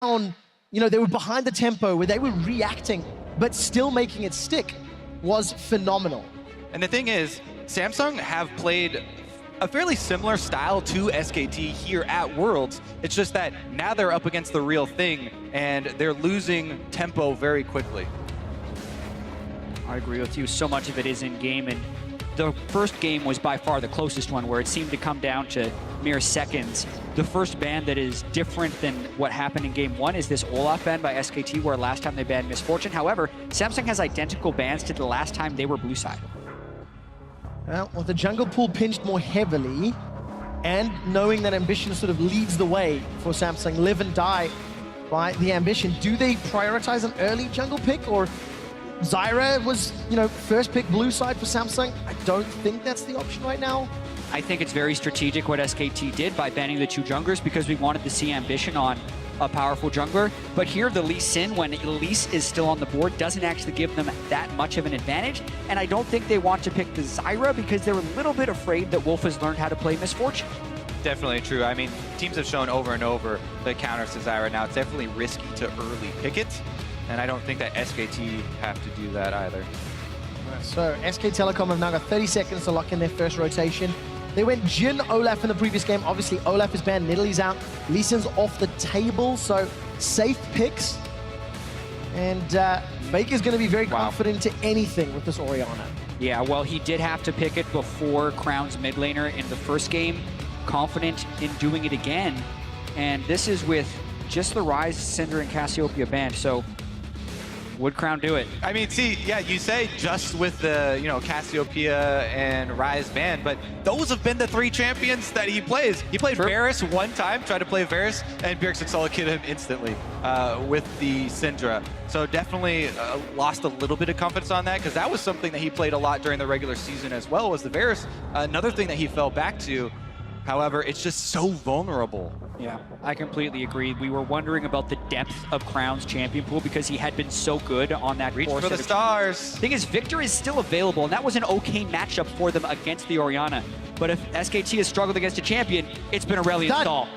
down, you know, they were behind the tempo, where they were reacting, but still making it stick, was phenomenal. And the thing is, Samsung have played a fairly similar style to SKT here at Worlds. It's just that now they're up against the real thing, and they're losing tempo very quickly. I agree with you. So much of it is in-game, and the first game was by far the closest one, where it seemed to come down to mere seconds. The first ban that is different than what happened in game one is this Olaf ban by SKT, where last time they banned Misfortune. However, Samsung has identical bans to the last time they were blue side. Well, with the jungle pool pinched more heavily, and knowing that Ambition sort of leads the way for Samsung, live and die by the Ambition, do they prioritize an early jungle pick, or Zyra was, you know, first pick blue side for Samsung? I don't think that's the option right now. I think it's very strategic what SKT did by banning the two junglers, because we wanted to see Ambition on a powerful jungler. But here, the Lee Sin, when Elise is still on the board, doesn't actually give them that much of an advantage. And I don't think they want to pick the Zyra, because they're a little bit afraid that Wolf has learned how to play Misfortune. Definitely true. I mean, teams have shown over and over the counters to Zyra. Now, it's definitely risky to early pick it, and I don't think that SKT have to do that either. So SK Telecom have now got 30 seconds to lock in their first rotation. They went Jhin, Olaf in the previous game. Obviously, Olaf is banned, Nidalee's out, Lee Sin's off the table, so safe picks. And Baker's going to be very confident to anything with this Orianna. Yeah, well, he did have to pick it before Crown's mid laner in the first game. Confident in doing it again. And this is with just the Ryze, Syndra, and Cassiopeia banned, so would Crown do it? I mean, see, yeah, you say just with the, you know, Cassiopeia and Ryze ban, but those have been the three champions that he plays. He played Varus one time, tried to play Varus, and Bjergsen Sol killed him instantly with the Syndra. So definitely lost a little bit of confidence on that, because that was something that he played a lot during the regular season as well, was the Varus. Another thing that he fell back to. However, it's just so vulnerable. Yeah, I completely agree. We were wondering about the depth of Crown's champion pool, because he had been so good on that Reach for the stars. Thing is, Victor is still available, and that was an okay matchup for them against the Orianna. But if SKT has struggled against a champion, it's been Aurelion Sol.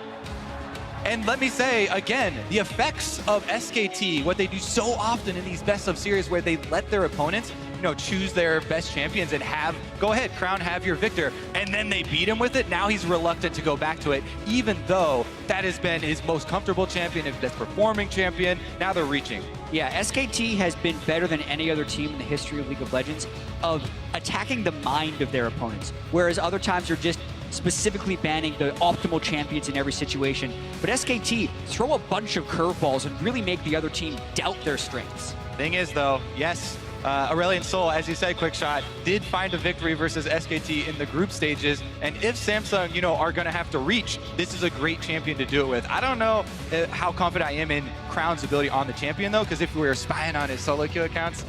And let me say, again, the effects of SKT, what they do so often in these best of series, where they let their opponents, you know, choose their best champions and have, go ahead, Crown, have your Victor, and then they beat him with it. Now he's reluctant to go back to it, even though that has been his most comfortable champion, his best performing champion. Now they're reaching. Yeah, SKT has been better than any other team in the history of League of Legends of attacking the mind of their opponents, whereas other times they're just specifically banning the optimal champions in every situation. But SKT throw a bunch of curveballs and really make the other team doubt their strengths. Thing is, though, yes, Aurelion Sol, as you said, Quick Shot, did find a victory versus SKT in the group stages. And if Samsung, you know, are going to have to reach, this is a great champion to do it with. I don't know how confident I am in Crown's ability on the champion, though, because if we were spying on his solo queue accounts,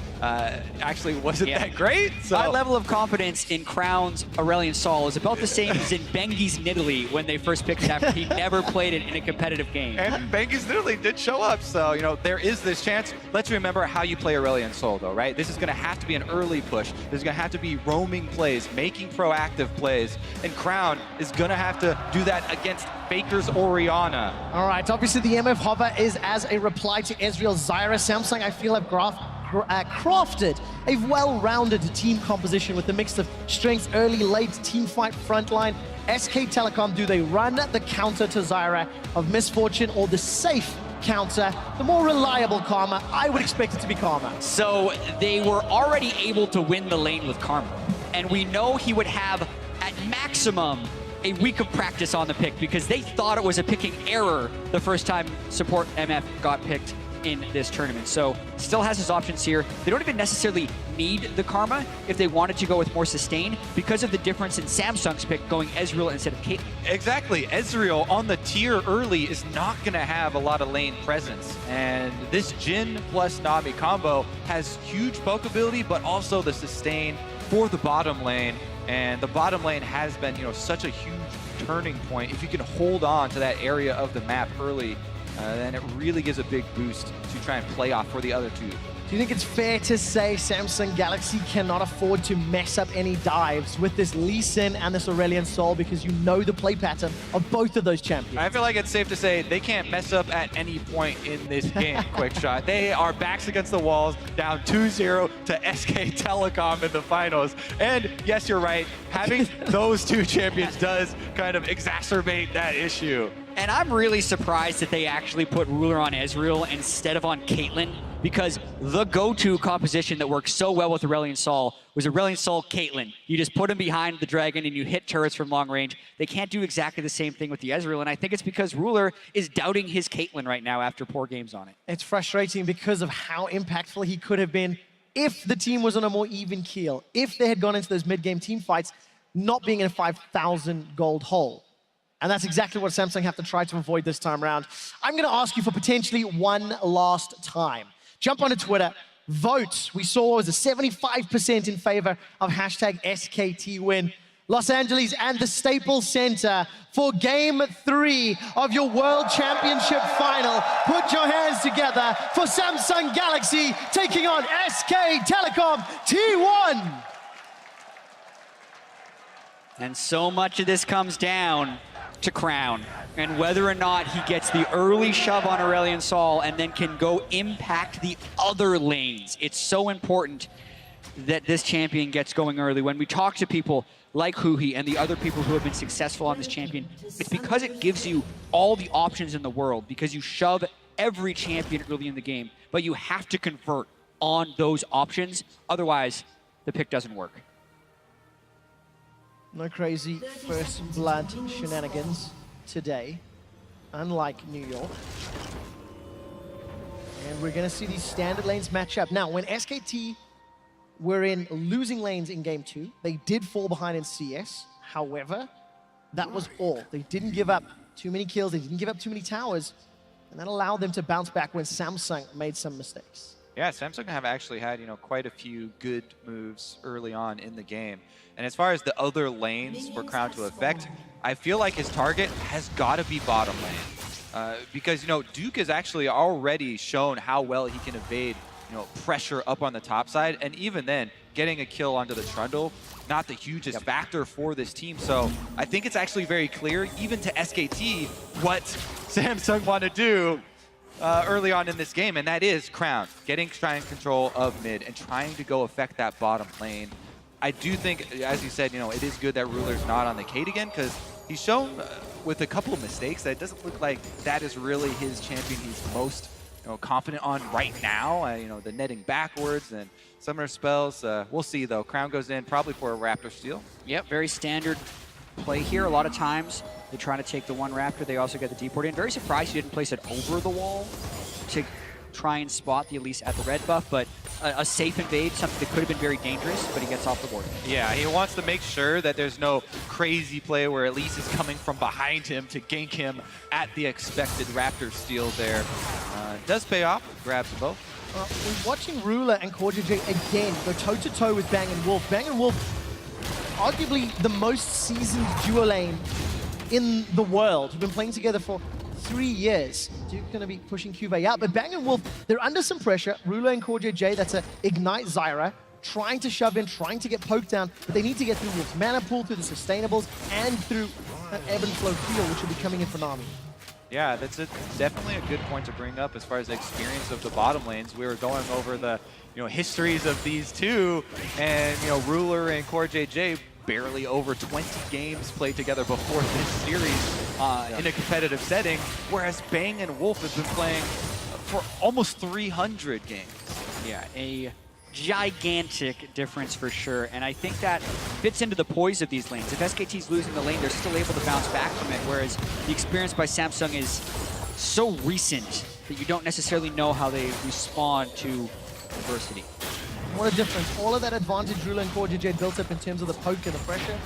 actually wasn't that great. So my level of confidence in Crown's Aurelion Sol is about the same as in Bengi's Nidalee when they first picked it after he never played it in a competitive game. And Bengi's Nidalee did show up, so, you know, there is this chance. Let's remember how you play Aurelion Sol, though, right? This is going to have to be an early push. There's going to have to be roaming plays, making proactive plays, and Crown is going to have to do that against Faker's Orianna. All right, obviously the MF Hover is as a reply to Ezreal Zyra. Samsung, I feel, have crafted a well-rounded team composition with a mix of strengths, early, late, team fight, frontline. SK Telecom, do they run the counter to Zyra of Misfortune, or the safe counter, the more reliable Karma? I would expect it to be Karma. So they were already able to win the lane with Karma, and we know he would have at maximum a week of practice on the pick, because they thought it was a picking error the first time support MF got picked in this tournament. So still has his options here. They don't even necessarily need the Karma if they wanted to go with more sustain, because of the difference in Samsung's pick going Ezreal instead of Caitlyn. Exactly. Ezreal on the tier early is not going to have a lot of lane presence. And this Jhin plus Nami combo has huge poke ability, but also the sustain for the bottom lane. And the bottom lane has been, you know, such a huge turning point. If you can hold on to that area of the map early, then it really gives a big boost to try and play off for the other two. Do you think it's fair to say Samsung Galaxy cannot afford to mess up any dives with this Lee Sin and this Aurelion Sol because you know the play pattern of both of those champions? I feel like it's safe to say they can't mess up at any point in this game, Quick Shot. They are backs against the walls, down 2-0 to SK Telecom in the finals. And yes, you're right, having those two champions does kind of exacerbate that issue. And I'm really surprised that they actually put Ruler on Ezreal instead of on Caitlyn, because the go-to composition that works so well with Aurelion Sol was Aurelion Sol Caitlyn. You just put him behind the dragon and you hit turrets from long range. They can't do exactly the same thing with the Ezreal, and I think it's because Ruler is doubting his Caitlyn right now after poor games on it. It's frustrating because of how impactful he could have been if the team was on a more even keel, if they had gone into those mid-game team fights not being in a 5,000 gold hole. And that's exactly what Samsung have to try to avoid this time around. I'm going to ask you for potentially one last time. Jump onto Twitter, vote. We saw it was a 75% in favor of hashtag SKT win. Los Angeles and the Staples Center for Game 3 of your World Championship Final. Put your hands together for Samsung Galaxy taking on SK Telecom T1. And so much of this comes down to Crown and whether or not he gets the early shove on Aurelion Sol and then can go impact the other lanes. It's so important that this champion gets going early. When we talk to people like CuVee and the other people who have been successful on this champion, it's because it gives you all the options in the world, because you shove every champion early in the game, but you have to convert on those options. Otherwise, the pick doesn't work. No crazy first blood shenanigans today, unlike New York. And we're going to see these standard lanes match up. Now, when SKT were in losing lanes in Game 2, they did fall behind in CS. However, that was all. They didn't give up too many kills, they didn't give up too many towers, and that allowed them to bounce back when Samsung made some mistakes. Yeah, Samsung have actually had, quite a few good moves early on in the game. And as far as the other lanes for Crown to affect, I feel like his target has got to be bottom lane. Because, Duke has actually already shown how well he can evade, pressure up on the top side. And even then, getting a kill onto the Trundle, not the hugest factor for this team. So I think it's actually very clear, even to SKT, what Samsung want to do early on in this game, and that is Crown trying control of mid and trying to go affect that bottom lane. I do think, as you said, it is good that Ruler's not on the Kate again, because he's shown with a couple of mistakes that it doesn't look like that is really his champion he's most confident on right now. The netting backwards and summoner spells. We'll see though. Crown goes in probably for a Raptor steal. Yep, very standard play here. A lot of times they try to take the one Raptor. They also get the deport in. Very surprised he didn't place it over the wall to try and spot the Elise at the red buff, but a safe invade, something that could have been very dangerous, but he gets off the board. Yeah, he wants to make sure that there's no crazy play where Elise is coming from behind him to gank him at the expected Raptor steal there. Does pay off, grabs them both. We're watching Ruler and CoreJJ again go toe-to-toe with Bang & Wolf. Bang & Wolf, arguably the most seasoned duo lane in the world. We've been playing together for 3 years. Duke's going to be pushing CuVee out, but Bang & Wolf, they're under some pressure. Ruler and CoreJJ, that's a Ignite Zyra, trying to shove in, trying to get poked down, but they need to get through Wolf's mana pool, through the sustainables, and through an ebb and flow heal, which will be coming in for Nami. Yeah, that's definitely a good point to bring up as far as the experience of the bottom lanes. We were going over the histories of these two, and Ruler and CoreJJ barely over 20 games played together before this series in a competitive setting, whereas Bang and Wolf have been playing for almost 300 games. Yeah, a gigantic difference for sure, and I think that fits into the poise of these lanes. If SKT's losing the lane, they're still able to bounce back from it, whereas the experience by Samsung is so recent that you don't necessarily know how they respond to adversity. What a difference. All of that advantage Ruler and CoreJJ built up in terms of the poke and the pressure.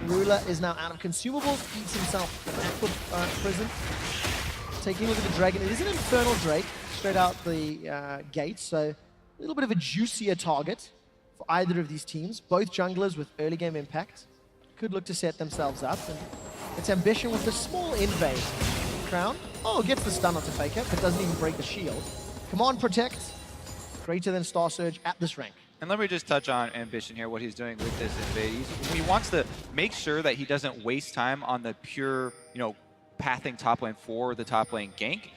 Ruler is now out of consumables, eats himself an aqua prison. Taking a look at the Dragon. It is an Infernal Drake straight out the gate, so a little bit of a juicier target for either of these teams. Both junglers with early game impact. Could look to set themselves up. And its ambition with the small invade. Crown, gets the stun onto Faker, but doesn't even break the shield. Command Protect. greater than Star Surge at this rank. And let me just touch on Ambition here, what he's doing with this invade. He wants to make sure that he doesn't waste time on the pure, pathing top lane for the top lane gank.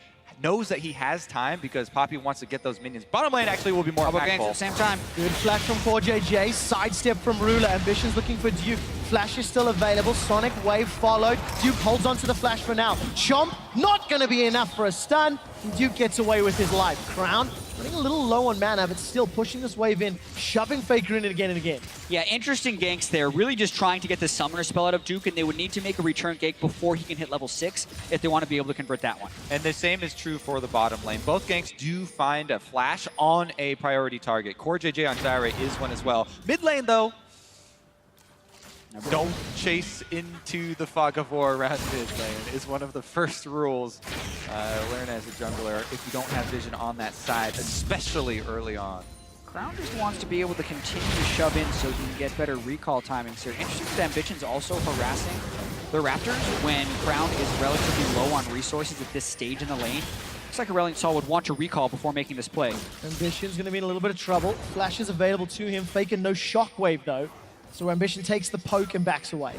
Knows that he has time because Poppy wants to get those minions. Bottom lane actually will be more impactful. At the same time. Good flash from CoreJJ, sidestep from Ruler. Ambition's looking for Duke. Flash is still available. Sonic Wave followed. Duke holds on to the flash for now. Chomp, not going to be enough for a stun. And Duke gets away with his life. Crown, running a little low on mana, but still pushing this wave in, shoving Faker in again and again. Yeah, interesting ganks there. Really just trying to get the summoner spell out of Duke, and they would need to make a return gank before he can hit level 6 if they want to be able to convert that one. And the same is true for the bottom lane. Both ganks do find a flash on a priority target. CoreJJ on Zyra is one as well. Mid lane, though, don't chase into the fog of war around mid lane is one of the first rules. Learn as a jungler if you don't have vision on that side, especially early on. Crown just wants to be able to continue to shove in so he can get better recall timings here. Interesting that Ambition's also harassing the Raptors when Crown is relatively low on resources at this stage in the lane. Looks like Aurelion Sol would want to recall before making this play. Ambition's going to be in a little bit of trouble. Flash is available to him. Faker no shockwave though. So Ambition takes the poke and backs away.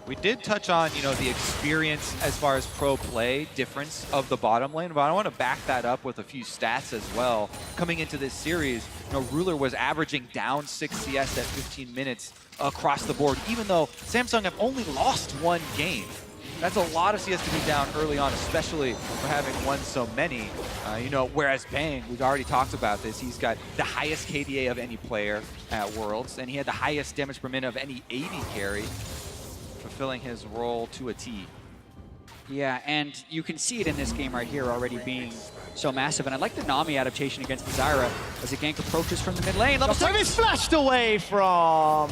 We did touch on, the experience as far as pro play difference of the bottom lane, but I want to back that up with a few stats as well. Coming into this series, Ruler was averaging down 6 CS at 15 minutes across the board, even though Samsung have only lost 1 game. That's a lot of CS to be down early on, especially for having won so many. Whereas Bang, we've already talked about this, he's got the highest KDA of any player at Worlds, and he had the highest damage per minute of any AD carry, fulfilling his role to a T. Yeah, and you can see it in this game right here already being so massive. And I like the Nami adaptation against the Zyra as the gank approaches from the mid lane. Level 6! He's flashed away from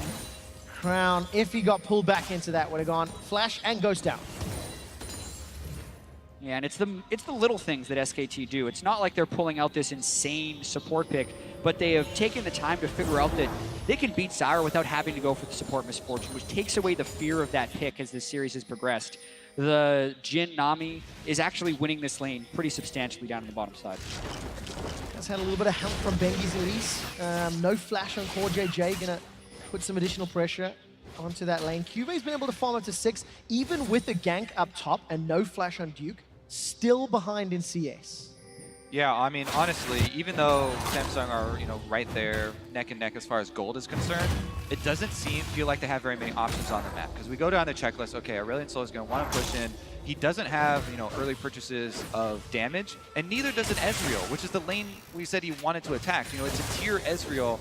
Crown. If he got pulled back into that, would have gone flash and ghost down. Yeah, and it's the little things that SKT do. It's not like they're pulling out this insane support pick, but they have taken the time to figure out that they can beat Zyra without having to go for the support misfortune, which takes away the fear of that pick as this series has progressed. The Jhin Nami is actually winning this lane pretty substantially down on the bottom side. Has had a little bit of help from Bengi's Elise. No flash on CoreJJ, gonna put some additional pressure onto that lane. CuVee's been able to farm up to 6, even with a gank up top and no flash on Duke. Still behind in CS. Yeah, I mean, honestly, even though Samsung are, right there, neck and neck as far as gold is concerned, it doesn't feel like they have very many options on the map. Because we go down the checklist, okay, Aurelion Sol is going to want to push in. He doesn't have, early purchases of damage, and neither does an Ezreal, which is the lane we said he wanted to attack. It's a tier Ezreal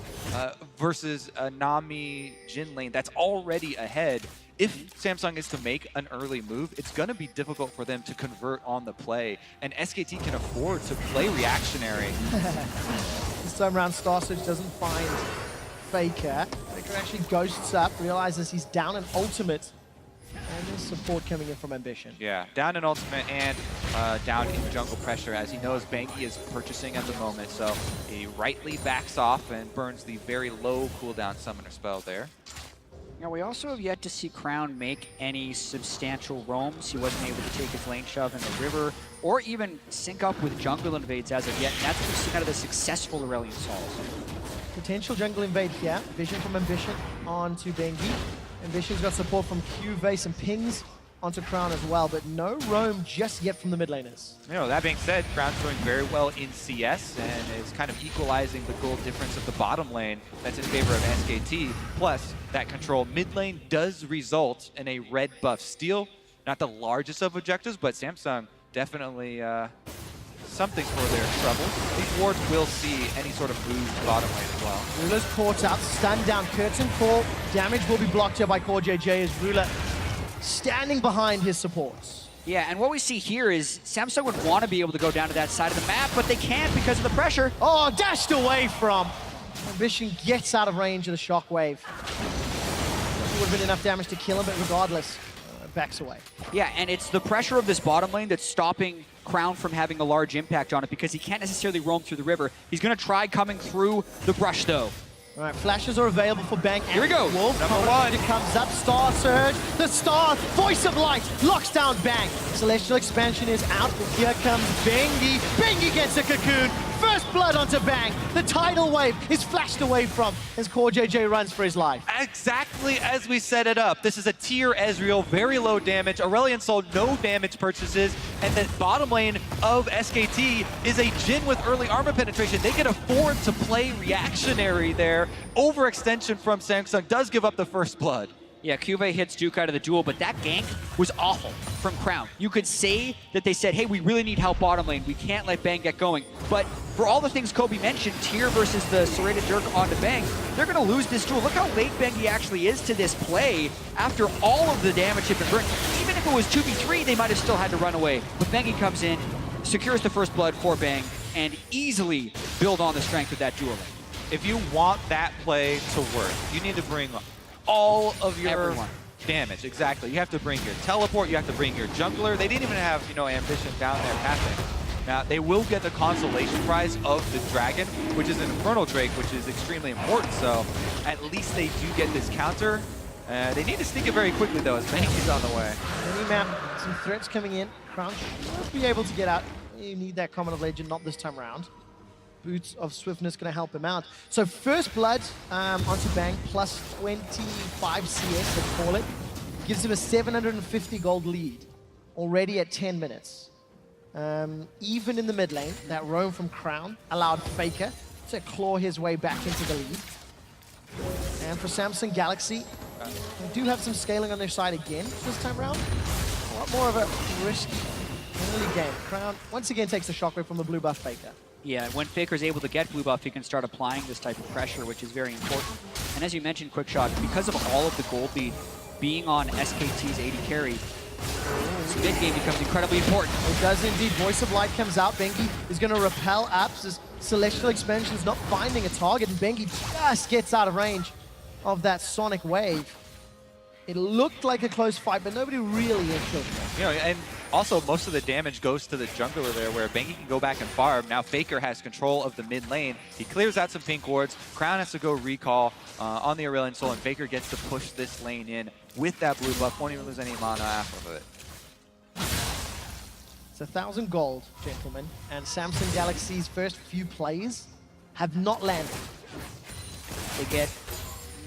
versus a Nami Jhin lane that's already ahead. If Samsung is to make an early move, it's going to be difficult for them to convert on the play, and SKT can afford to play reactionary. This time around, Star Surge doesn't find Faker. Faker actually ghosts up, realizes he's down an ultimate, and there's support coming in from Ambition. Yeah, down an ultimate and down in jungle pressure, as he knows Banky is purchasing at the moment, so he rightly backs off and burns the very low cooldown summoner spell there. Now, we also have yet to see Crown make any substantial roams. He wasn't able to take his lane shove in the river, or even sync up with jungle invades as of yet, and that's what we've seen out of the successful Aurelion Sol. Potential jungle invade here. Vision from Ambition onto Bengi. Ambition's got support from CuVee, some pings onto Crown as well, but no roam just yet from the mid laners. That being said, Crown's doing very well in CS and is kind of equalizing the gold difference of the bottom lane that's in favor of SKT. Plus, that control mid lane does result in a red buff steal. Not the largest of objectives, but Samsung definitely something for their trouble. These wards will see any sort of move bottom lane as well. Ruler's caught up, stunned down, curtain call. Damage will be blocked here by CoreJJ as Ruler standing behind his supports. Yeah, and what we see here is Samsung would want to be able to go down to that side of the map, but they can't because of the pressure. Oh, dashed away from. Ambition gets out of range of the shockwave. Would have been enough damage to kill him, but regardless, backs away. Yeah, and it's the pressure of this bottom lane that's stopping Crown from having a large impact on it because he can't necessarily roam through the river. He's going to try coming through the brush, though. All right, flashes are available for Bang. Here we go. Wolf, Number 1. comes up, Star Surge. The Star, Voice of Light, locks down Bang. Celestial Expansion is out. Here comes Bengi. Bengi gets a cocoon. First blood onto Bang. The tidal wave is flashed away from as CoreJJ runs for his life. Exactly as we set it up. This is a tier Ezreal, very low damage. Aurelion Sol, no damage purchases. And the bottom lane of SKT is a Jhin with early armor penetration. They can afford to play reactionary there. Overextension from Samsung does give up the first blood. Yeah, CuVee hits Duke out of the duel, but that gank was awful from Crown. You could say that they said, hey, we really need help bottom lane. We can't let Bang get going. But for all the things Kobe mentioned, Tier versus the serrated Dirk onto Bang, they're going to lose this duel. Look how late Bengi actually is to this play after all of the damage had been burned. Even if it was 2v3, they might have still had to run away. But Bengi comes in, secures the first blood for Bang, and easily build on the strength of that duel lane. If you want that play to work, you need to bring all of your damage. Exactly. You have to bring your teleport, you have to bring your jungler. They didn't even have, Ambition down there tapping. Now, they will get the consolation prize of the dragon, which is an Infernal Drake, which is extremely important. So at least they do get this counter. They need to sneak it very quickly, though, as Banky's on the way. Map, some threats coming in. Crown should be able to get out. You need that Common of Legend, not this time around. Boots of Swiftness going to help him out. So first blood onto Bang, plus 25 CS, let's call it. Gives him a 750 gold lead, already at 10 minutes. Even in the mid lane, that roam from Crown allowed Faker to claw his way back into the lead. And for Samsung Galaxy, they do have some scaling on their side again this time around. A lot more of a risky early game. Crown once again takes the shockwave from the blue buff Faker. Yeah, when Faker's able to get blue buff, he can start applying this type of pressure, which is very important. And as you mentioned, Quickshot, because of all of the gold lead being on SKT's 80 carry, this mid game becomes incredibly important. It does indeed. Voice of Light comes out. Bengi is going to repel apps as Celestial Expansion's not finding a target, and Bengi just gets out of range of that Sonic Wave. It looked like a close fight, but nobody really killed him. And also most of the damage goes to the jungler there, where Bengi can go back and farm. Now Faker has control of the mid lane. He clears out some pink wards. Crown has to go recall on the Aurelion Sol, and Faker gets to push this lane in with that blue buff. Won't even lose any mana after it. It's 1,000 gold, gentlemen, and Samsung Galaxy's first few plays have not landed. They get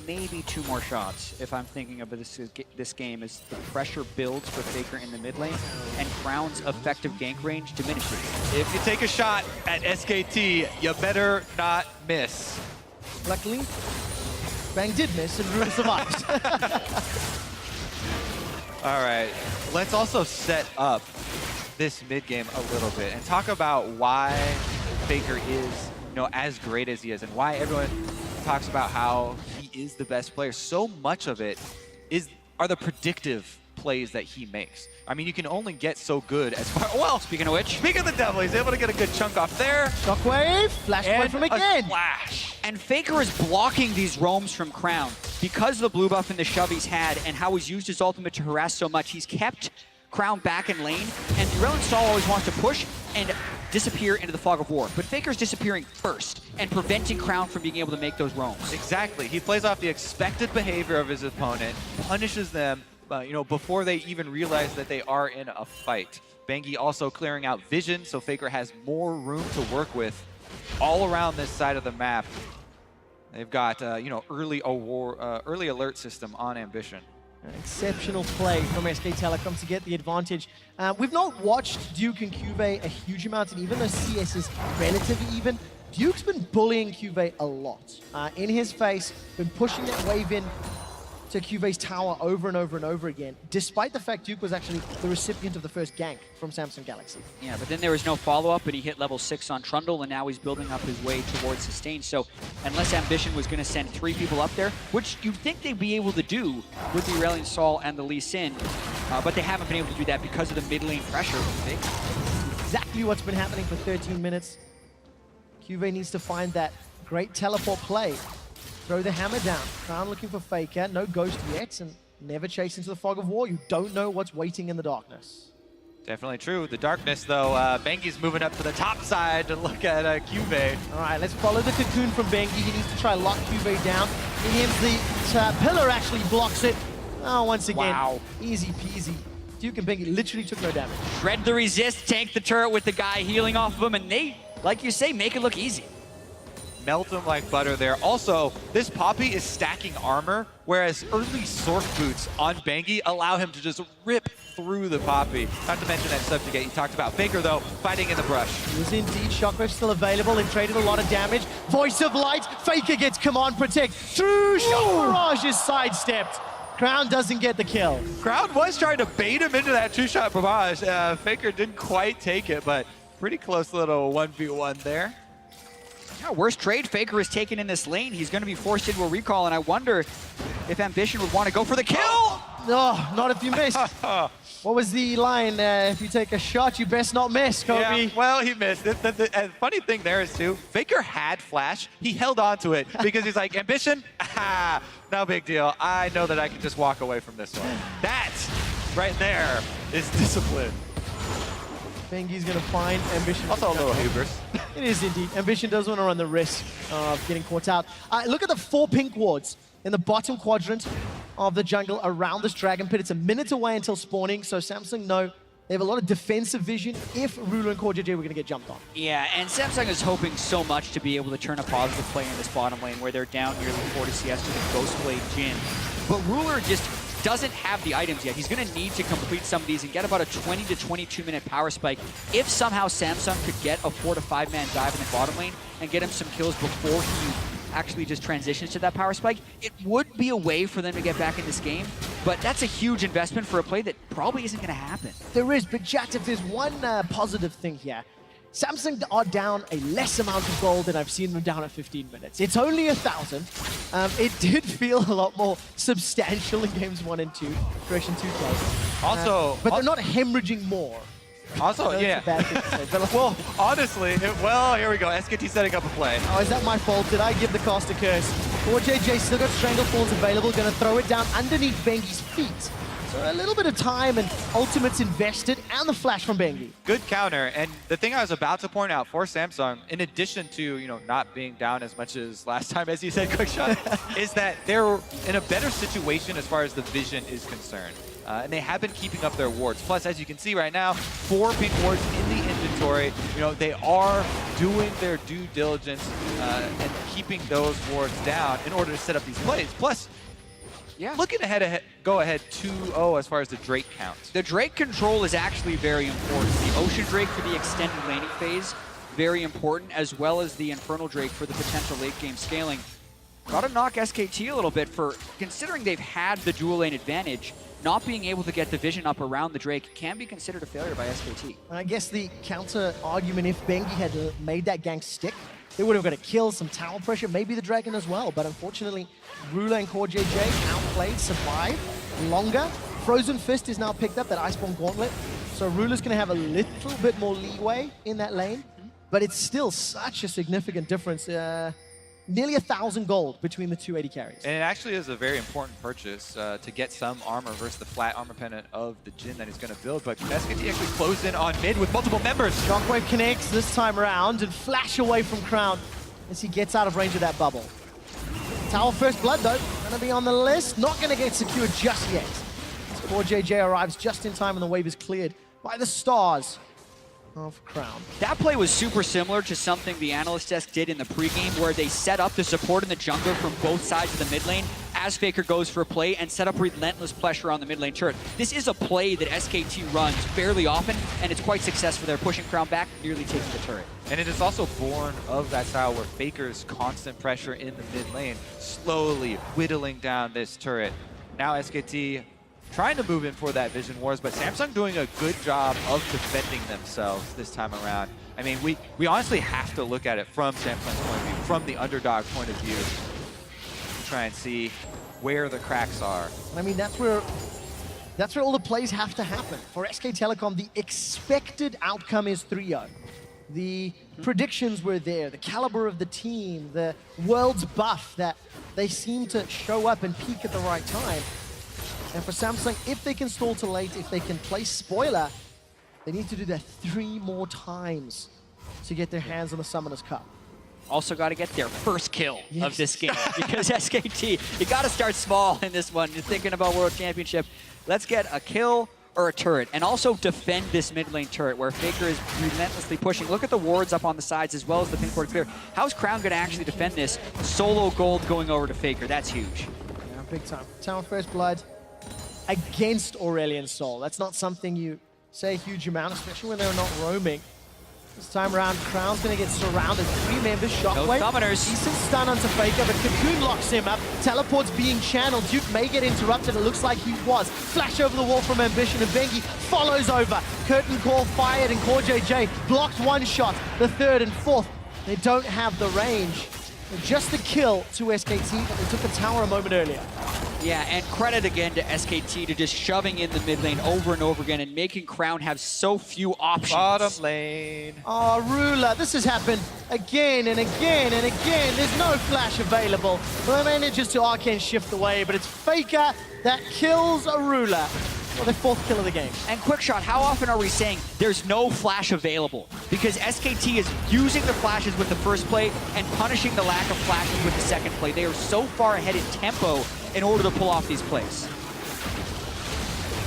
maybe 2 more shots, if I'm thinking of this game, as the pressure builds for Faker in the mid lane, and Crown's effective gank range diminishes. If you take a shot at SKT, you better not miss. Luckily, Bang did miss and Ruin survived. All right, let's also set up this mid game a little bit and talk about why Faker is, as great as he is, and why everyone talks about how he is the best player. So much of it are the predictive plays that he makes. I mean, you can only get so good as far. Well, Speaking of which, speaking of the devil, he's able to get a good chunk off there. Shockwave, flashpoint from again. Flash. and Faker is blocking these roams from Crown because of the blue buff and the shove he's had and how he's used his ultimate to harass so much. He's kept Crown back in lane, and Aurelion Sol always wants to push and disappear into the fog of war. But Faker's disappearing first and preventing Crown from being able to make those roams. Exactly. He plays off the expected behavior of his opponent, punishes them, before they even realize that they are in a fight. Bengi also clearing out vision, so Faker has more room to work with all around this side of the map. They've got, early alert system on Ambition. An exceptional play from SK Telecom to get the advantage. We've not watched Duke and CuVee a huge amount, and even though CS is relatively even, Duke's been bullying CuVee a lot. In his face, been pushing that wave in to CuVee's tower over and over and over again, despite the fact Duke was actually the recipient of the first gank from Samsung Galaxy. Yeah, but then there was no follow-up, and he hit level 6 on Trundle, and now he's building up his way towards sustain. So unless Ambition was going to send 3 people up there, which you'd think they'd be able to do with the Aurelion Sol and the Elise, but they haven't been able to do that because of the mid lane pressure. Exactly what's been happening for 13 minutes. CuVee needs to find that great teleport play. Throw the hammer down. Crown looking for Faker. No ghost yet, and never chase into the fog of war. You don't know what's waiting in the darkness. Definitely true. The darkness, though, Bengi's moving up to the top side to look at CuVee. All right, let's follow the cocoon from Bengi. He needs to try lock CuVee down. In him, the pillar actually blocks it. Oh, once again, Wow. Easy peasy. Duke and Bengi literally took no damage. Shred the resist, tank the turret with the guy healing off of him, and they like you say, make it look easy. Melt him like butter there. Also, this Poppy is stacking armor, whereas early Sork boots on Bengi allow him to just rip through the Poppy. Not to mention that subjugate you talked about. Faker, though, fighting in the brush. It was indeed. Shockwave still available. They've traded a lot of damage. Voice of Light. Faker gets Command Protect. Through Shock Barrage is sidestepped. Crown doesn't get the kill. Crown was trying to bait him into that two-shot barrage. Faker didn't quite take it, but pretty close little 1v1 there. Yeah, worst trade Faker is taken in this lane. He's going to be forced into a recall, and I wonder if Ambition would want to go for the kill. Oh, not if you miss. What was the line? If you take a shot, you best not miss, CuVee. Yeah, well, he missed. The funny thing there is, too, Faker had flash. He held on to it because he's like, Ambition? No big deal. I know that I can just walk away from this one. That right there is discipline. Bengi's going to find Ambition. Also a little hubris. It is indeed. Ambition does want to run the risk of getting caught out. Look at the 4 pink wards in the bottom quadrant of the jungle around this Dragon Pit. It's a minute away until spawning, so Samsung know they have a lot of defensive vision if Ruler and CoreJJ were going to get jumped on. Yeah, and Samsung is hoping so much to be able to turn a positive play in this bottom lane where they're down nearly 40 CS to the Ghostblade Jhin. But Ruler just doesn't have the items yet. He's going to need to complete some of these and get about a 20 to 22 minute power spike. If somehow Samsung could get a 4 to 5 man dive in the bottom lane and get him some kills before he actually just transitions to that power spike, it would be a way for them to get back in this game. But that's a huge investment for a play that probably isn't going to happen. There is, but Jack, if there's one positive thing here, Samsung are down a less amount of gold than I've seen them down at 15 minutes. It's only 1,000. It did feel a lot more substantial in games 1 and 2, Correction 2K. Also, but they're not hemorrhaging more. Also, yeah. Bad thing to say, but Well, honestly, well, here we go. SKT setting up a play. oh, is that my fault? Did I give the cast a curse? CoreJJ still got Stranglethorns available, gonna throw it down underneath Bengi's feet. So a little bit of time and ultimates invested, and the flash from Bengi. Good counter, and the thing I was about to point out for Samsung, in addition to not being down as much as last time, as you said, quick shot, is that they're in a better situation as far as the vision is concerned. And they have been keeping up their wards. Plus, as you can see right now, 4 pink wards in the inventory. They are doing their due diligence and keeping those wards down in order to set up these plays. Plus, looking ahead, go ahead 2-0 as far as the Drake count. The Drake control is actually very important. The Ocean Drake for the extended laning phase, very important, as well as the Infernal Drake for the potential late game scaling. Gotta knock SKT a little bit for considering they've had the dual lane advantage. Not being able to get the vision up around the Drake can be considered a failure by SKT. And I guess the counter argument, if Bengi had made that gank stick, they would have got a kill, some tower pressure, maybe the Dragon as well. But unfortunately, Ruler and CoreJJ outplayed, survived longer. Frozen Fist is now picked up, that Iceborne Gauntlet. So Ruler's going to have a little bit more leeway in that lane. But it's still such a significant difference. Nearly 1,000 gold between the two AD carries. And it actually is a very important purchase to get some armor versus the flat armor pendant of the Jhin that he's going to build. But SKT actually closed in on mid with multiple members. Shockwave connects this time around and flash away from Crown as he gets out of range of that bubble. Tower First Blood, though, going to be on the list. Not going to get secured just yet. CoreJJ arrives just in time and the wave is cleared by the stars of Crown. That play was super similar to something the analyst desk did in the pregame where they set up the support in the jungler from both sides of the mid lane as Faker goes for a play and set up relentless pressure on the mid lane turret. This is a play that SKT runs fairly often, and it's quite successful. They're pushing Crown back, nearly taking the turret. And it is also born of that style where Faker's constant pressure in the mid lane, slowly whittling down this turret. Now SKT trying to move in for that Vision Wars, but Samsung doing a good job of defending themselves this time around. I mean, we honestly have to look at it from Samsung's point of view, from the underdog point of view, to try and see where the cracks are. I mean, that's where all the plays have to happen. For SK Telecom, the expected outcome is 3-0. The predictions were there, the caliber of the team, the world's buff that they seem to show up and peak at the right time. And for Samsung, if they can stall to late, if they can play spoiler, they need to do that 3 more times to get their hands on the Summoner's Cup. Also got to get their first kill of this game because SKT, you got to start small in this one. You're thinking about World Championship. Let's get a kill or a turret, and also defend this mid lane turret where Faker is relentlessly pushing. Look at the wards up on the sides as well as the pinboard clear. How's Crown going to actually defend this? Solo gold going over to Faker. That's huge. Yeah, big time. Town First Blood against Aurelion Sol. That's not something you say a huge amount, especially when they're not roaming. This time around, Crown's going to get surrounded. 3 members, Shockwave. No summoners. Decent stun onto Faker, but Cocoon locks him up. Teleport's being channeled. Duke may get interrupted. It looks like he was. Flash over the wall from Ambition, and Bengi follows over. Curtain Call fired, and CoreJJ blocked 1 shot. The 3rd and 4th, they don't have the range. Just the kill to SKT, but they took the tower a moment earlier. Yeah, and credit again to SKT to just shoving in the mid lane over and over again and making Crown have so few options. Bottom lane. Oh, Ruler, this has happened again and again and again. There's no flash available. Well, manages to arcane shift away, but it's Faker that kills a Ruler. Well, their 4th kill of the game. And Quickshot, how often are we saying there's no flash available? Because SKT is using the flashes with the first play and punishing the lack of flashes with the second play. They are so far ahead in tempo in order to pull off these plays.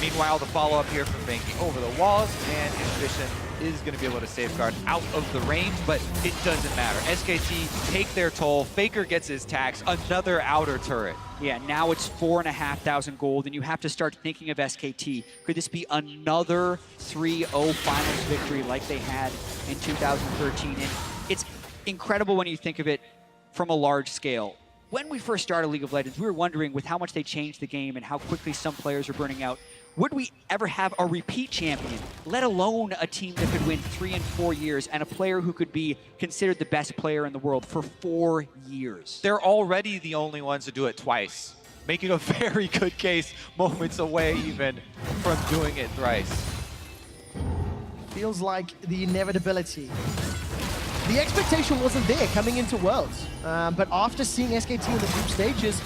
Meanwhile, the follow-up here from Bengi over the walls, and Ambition is going to be able to safeguard out of the range, but it doesn't matter. SKT take their toll. Faker gets his tax. Another outer turret. Yeah, now it's 4,500 gold, and you have to start thinking of SKT. Could this be another 3-0 finals victory like they had in 2013? And it's incredible when you think of it from a large scale. When we first started League of Legends, we were wondering with how much they changed the game and how quickly some players are burning out, would we ever have a repeat champion, let alone a team that could win 3 and 4 years and a player who could be considered the best player in the world for 4 years? They're already the only ones to do it twice, making a very good case moments away even from doing it thrice. Feels like the inevitability. The expectation wasn't there coming into Worlds, but after seeing SKT in the group stages,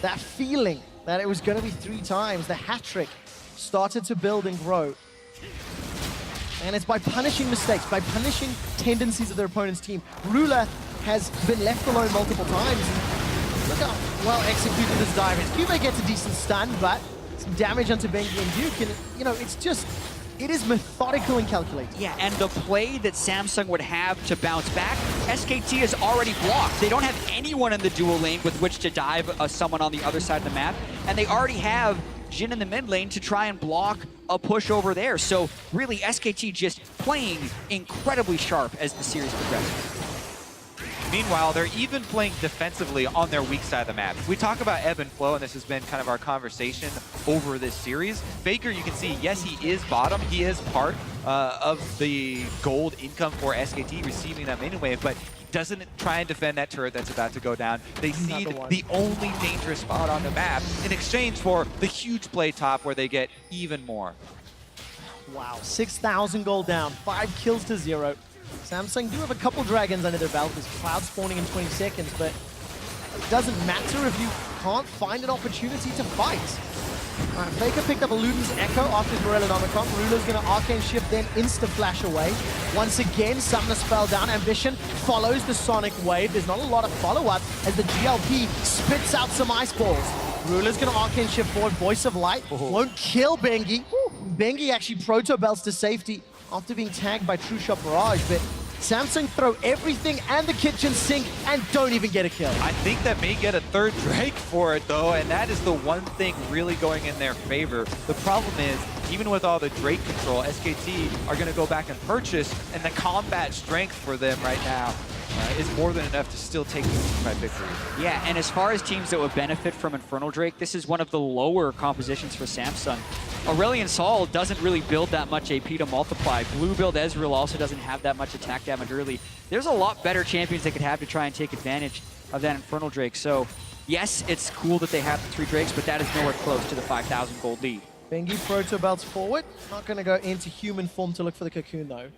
that feeling that it was going to be 3 times, the hat-trick started to build and grow. And it's by punishing mistakes, by punishing tendencies of their opponent's team. Ruler has been left alone multiple times. And look how well executed this dive is. CuVee gets a decent stun, but some damage onto Bengi and Duke, and you know, it's just, it is methodical and calculated. Yeah, and the play that Samsung would have to bounce back, SKT is already blocked. They don't have anyone in the dual lane with which to dive someone on the other side of the map, and they already have Jhin in the mid lane to try and block a push over there. So really, SKT just playing incredibly sharp as the series progresses. Meanwhile, they're even playing defensively on their weak side of the map. We talk about ebb and flow, and this has been kind of our conversation over this series. Faker, you can see, yes, he is bottom. He is part of the gold income for SKT, receiving that main wave, but he doesn't try and defend that turret that's about to go down. They see the only dangerous spot on the map in exchange for the huge play top where they get even more. Wow, 6,000 gold down, 5 kills to 0. Samsung do have a couple dragons under their belt. There's Cloud spawning in 20 seconds, but it doesn't matter if you can't find an opportunity to fight. All right, Faker picked up a Luden's Echo after his Morello Nomicon. Ruler's going to Arcane Shift, then insta-flash away. Once again, Summoner spell down. Ambition follows the Sonic Wave. There's not a lot of follow-up as the GLP spits out some ice balls. Ruler's going to Arcane Shift forward. Voice of Light won't kill Bengi. Bengi actually proto-belts to safety after being tagged by True Shot Barrage, but Samsung throw everything and the kitchen sink and don't even get a kill. I think that may get a 3rd Drake for it though, and that is the one thing really going in their favor. The problem is, even with all the Drake control, SKT are going to go back and purchase, and the combat strength for them right now is more than enough to still take this team victory. Yeah, and as far as teams that would benefit from Infernal Drake, this is one of the lower compositions for Samsung. Aurelion Sol doesn't really build that much AP to multiply. Blue build Ezreal also doesn't have that much attack damage early. There's a lot better champions they could have to try and take advantage of that Infernal Drake. So yes, it's cool that they have the 3 Drakes, but that is nowhere close to the 5,000 gold lead. Bengi proto belts forward. Not going to go into human form to look for the cocoon though.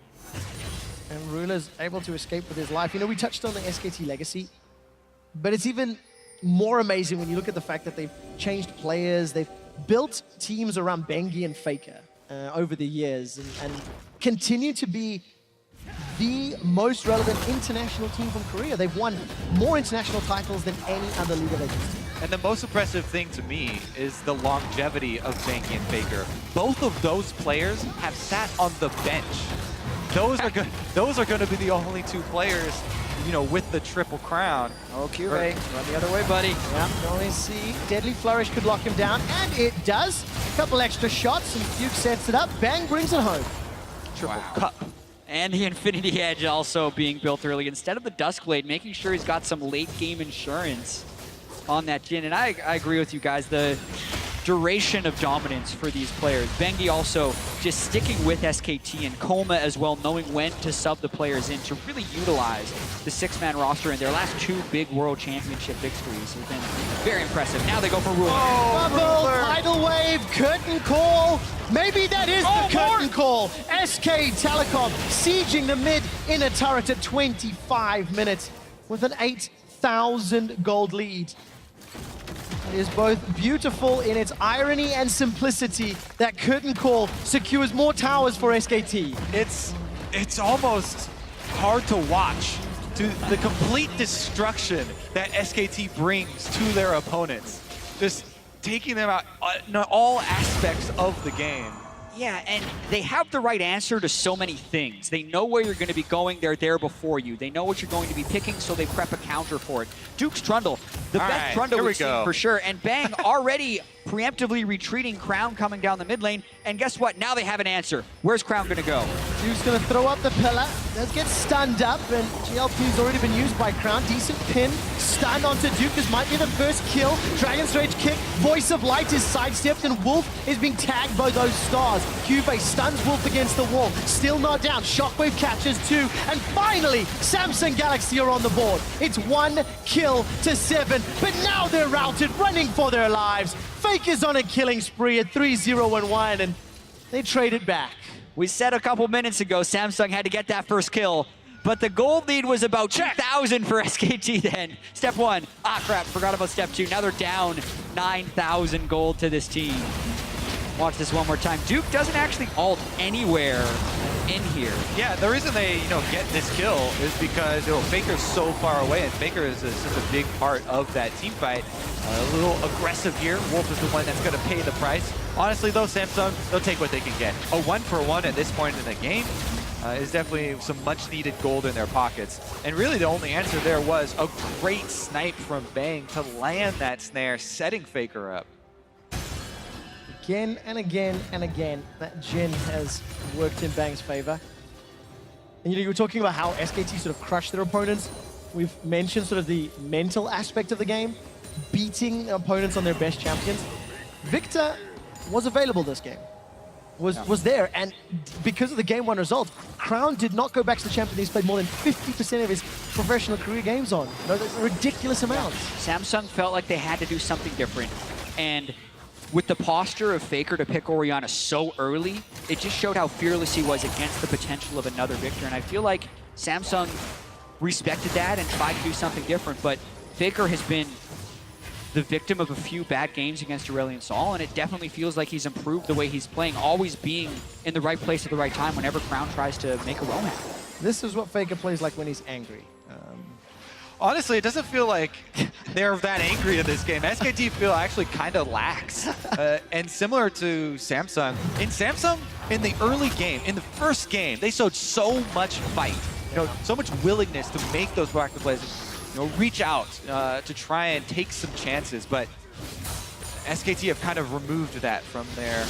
And Ruler's able to escape with his life. You know, we touched on the SKT legacy, but it's even more amazing when you look at the fact that they've changed players, they've built teams around Bengi and Faker over the years and continue to be the most relevant international team from Korea. They've won more international titles than any other League of Legends team. And the most impressive thing to me is the longevity of Banky and Faker. Both of those players have sat on the bench. Those are good. Those are going to be the only two players, you know, with the triple crown. Oh, CuVee, run the other way, buddy. Yeah, you only see Deadly Flourish could lock him down, and it does. A couple extra shots, and Duke sets it up. Bang brings it home. Triple cup. And the Infinity Edge also being built early instead of the Duskblade, making sure he's got some late game insurance on that Jhin. And I agree with you guys, the duration of dominance for these players. Bengi also just sticking with SKT and Coma as well, knowing when to sub the players in to really utilize the six-man roster in their last two big World Championship victories has been very impressive. Now they go for Ruler. Bubble, tidal wave, curtain call. Maybe that is the curtain call. SK Telecom sieging the mid inner turret at 25 minutes with an 8,000 gold lead. It is both beautiful in its irony and simplicity that curtain call secures more towers for SKT. It's almost hard to watch to the complete destruction that SKT brings to their opponents. Just taking them out in all aspects of the game. Yeah, and they have the right answer to so many things. They know where you're going to be going. They're there before you. They know what you're going to be picking, so they prep a counter for it. Duke's Trundle, the best Trundle we've seen for sure. And Bang already preemptively retreating Crown coming down the mid lane. And guess what? Now they have an answer. Where's Crown going to go? Duke's going to throw up the pillar. Does get stunned up, and GLP's already been used by Crown. Decent pin. Stun onto Duke. This might be the first kill. Dragon's Rage kick. Voice of Light is sidestepped, and Wolf is being tagged by those stars. CuVee stuns Wolf against the wall. Still not down. Shockwave catches two. And finally, Samsung Galaxy are on the board. It's 1 kill to 7. But now they're routed, running for their lives. Fake is on a killing spree at 3-0-1, and they trade it back. We said a couple minutes ago Samsung had to get that first kill, but the gold lead was about 2,000 for SKT then. Step 1. Ah, crap, forgot about step 2. Now they're down 9,000 gold to this team. Watch this one more time. Duke doesn't actually ult anywhere in here. Yeah, the reason they get this kill is because Faker's so far away, and Faker is such a big part of that team fight. A little aggressive here. Wolf is the one that's going to pay the price. Honestly, though, Samsung, they'll take what they can get. A 1-for-1 at this point in the game is definitely some much-needed gold in their pockets. And really, the only answer there was a great snipe from Bang to land that snare, setting Faker up. Again and again and again, that Jhin has worked in Bang's favor. And you were talking about how SKT sort of crushed their opponents. We've mentioned sort of the mental aspect of the game, beating opponents on their best champions. Victor was available this game, was there, and because of the game 1 result, Crown did not go back to the champion he's played more than 50% of his professional career games on. No, that's a ridiculous amount. Samsung felt like they had to do something different, and with the posture of Faker to pick Orianna so early, it just showed how fearless he was against the potential of another Victor. And I feel like Samsung respected that and tried to do something different, but Faker has been the victim of a few bad games against Aurelion Sol, and it definitely feels like he's improved the way he's playing, always being in the right place at the right time whenever Crown tries to make a roam at him. This is what Faker plays like when he's angry. Honestly, it doesn't feel like they're that angry in this game. SKT feel actually kind of lax. And similar to Samsung, in the early game, in the first game, they showed so much fight, so much willingness to make those proactive plays, reach out to try and take some chances. But SKT have kind of removed that from their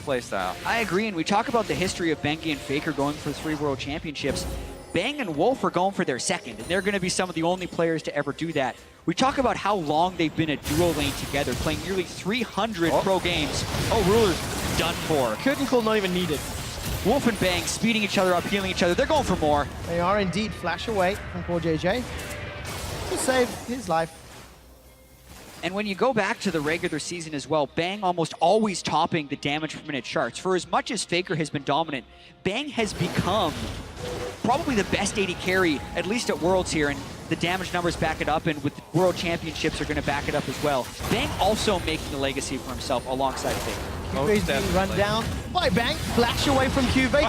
playstyle. I agree, and we talk about the history of Bengi and Faker going for 3 World Championships. Bang and Wolf are going for their second, and they're going to be some of the only players to ever do that. We talk about how long they've been a duo lane together, playing nearly 300 pro games. Oh, Ruler's done for. Curtain call not even needed. Wolf and Bang speeding each other up, healing each other. They're going for more. They are indeed. Flash away from CoreJJ to save his life. And when you go back to the regular season as well, Bang almost always topping the damage per minute charts. For as much as Faker has been dominant, Bang has become probably the best AD carry, at least at Worlds here, and the damage numbers back it up, and with the World Championships are going to back it up as well. Bang also making a legacy for himself alongside Faker. CuVee's being run down by Bang. Flash away from CuVee.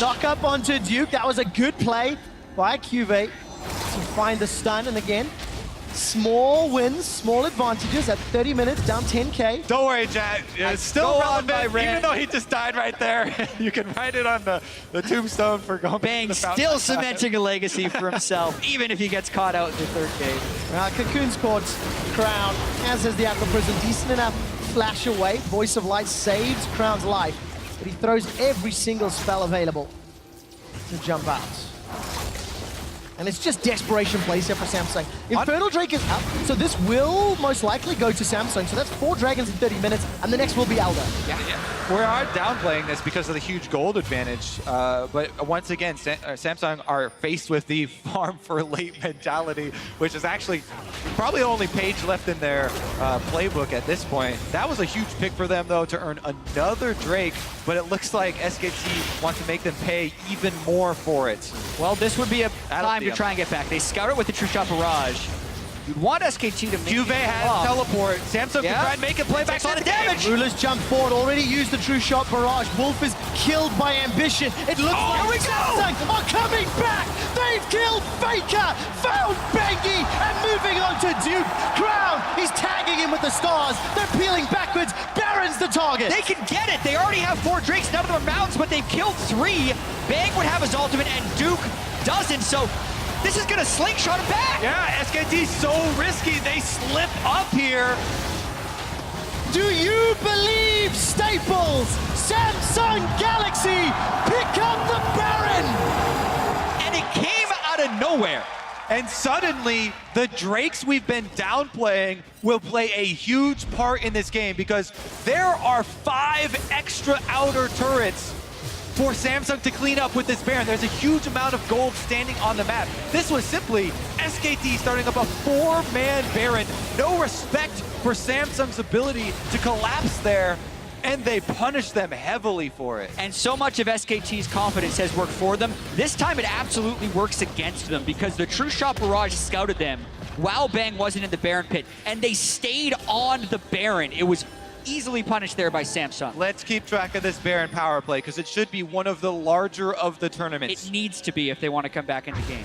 Knock up onto Duke. That was a good play by CuVee to find the stun, and again, Small wins, small advantages at 30 minutes, down 10K. Don't worry, Jack. It's still go on my relevant, rant. even though he just died right there. You can write it on the tombstone for going Bang, to the fountain. still cementing a legacy for himself, even if he gets caught out in the third game. Cocoon's caught Crown, as is the Aqua Prison. Decent enough flash away. Voice of Light saves Crown's life, but he throws every single spell available to jump out. And it's just desperation plays here for Samsung. Infernal Drake is up, so this will most likely go to Samsung. So that's 4 dragons in 30 minutes, and the next will be Elder. Yeah. We are downplaying this because of the huge gold advantage, but once again, Samsung are faced with the farm for late mentality, which is actually probably the only page left in their playbook at this point. That was a huge pick for them, though, to earn another Drake, but it looks like SKT want to make them pay even more for it. Well, this would be a time to try and get back. They scout it with the True Shot Barrage. You'd want SKT to make CuVee has teleport. Samsung can try and make it play back on the damage. Rulers jump forward, already used the True Shot Barrage. Wolf is killed by Ambition. It looks like Samsung are coming back. They've killed Faker, found Bengi, and moving on to Duke. Crown, he's tagging him with the stars. They're peeling backwards. Baron's the target. They can get it. They already have 4 Drakes. None of them are mountains, but they've killed 3. Bang would have his ultimate, and Duke doesn't. So this is gonna slingshot him back. Yeah, SKT's so risky. They slip up here. Do you believe, Staples? Samsung Galaxy pick up the Baron. And it came out of nowhere. And suddenly, the Drakes we've been downplaying will play a huge part in this game because there are 5 extra outer turrets for Samsung to clean up with this Baron. There's a huge amount of gold standing on the map. This was simply SKT starting up a 4-man Baron. No respect for Samsung's ability to collapse there, and they punished them heavily for it. And so much of SKT's confidence has worked for them. This time it absolutely works against them because the True Shot Barrage scouted them while Bang wasn't in the Baron pit, and they stayed on the Baron. It was easily punished there by Samsung. Let's keep track of this Baron power play because it should be one of the larger of the tournaments. It needs to be if they want to come back into game.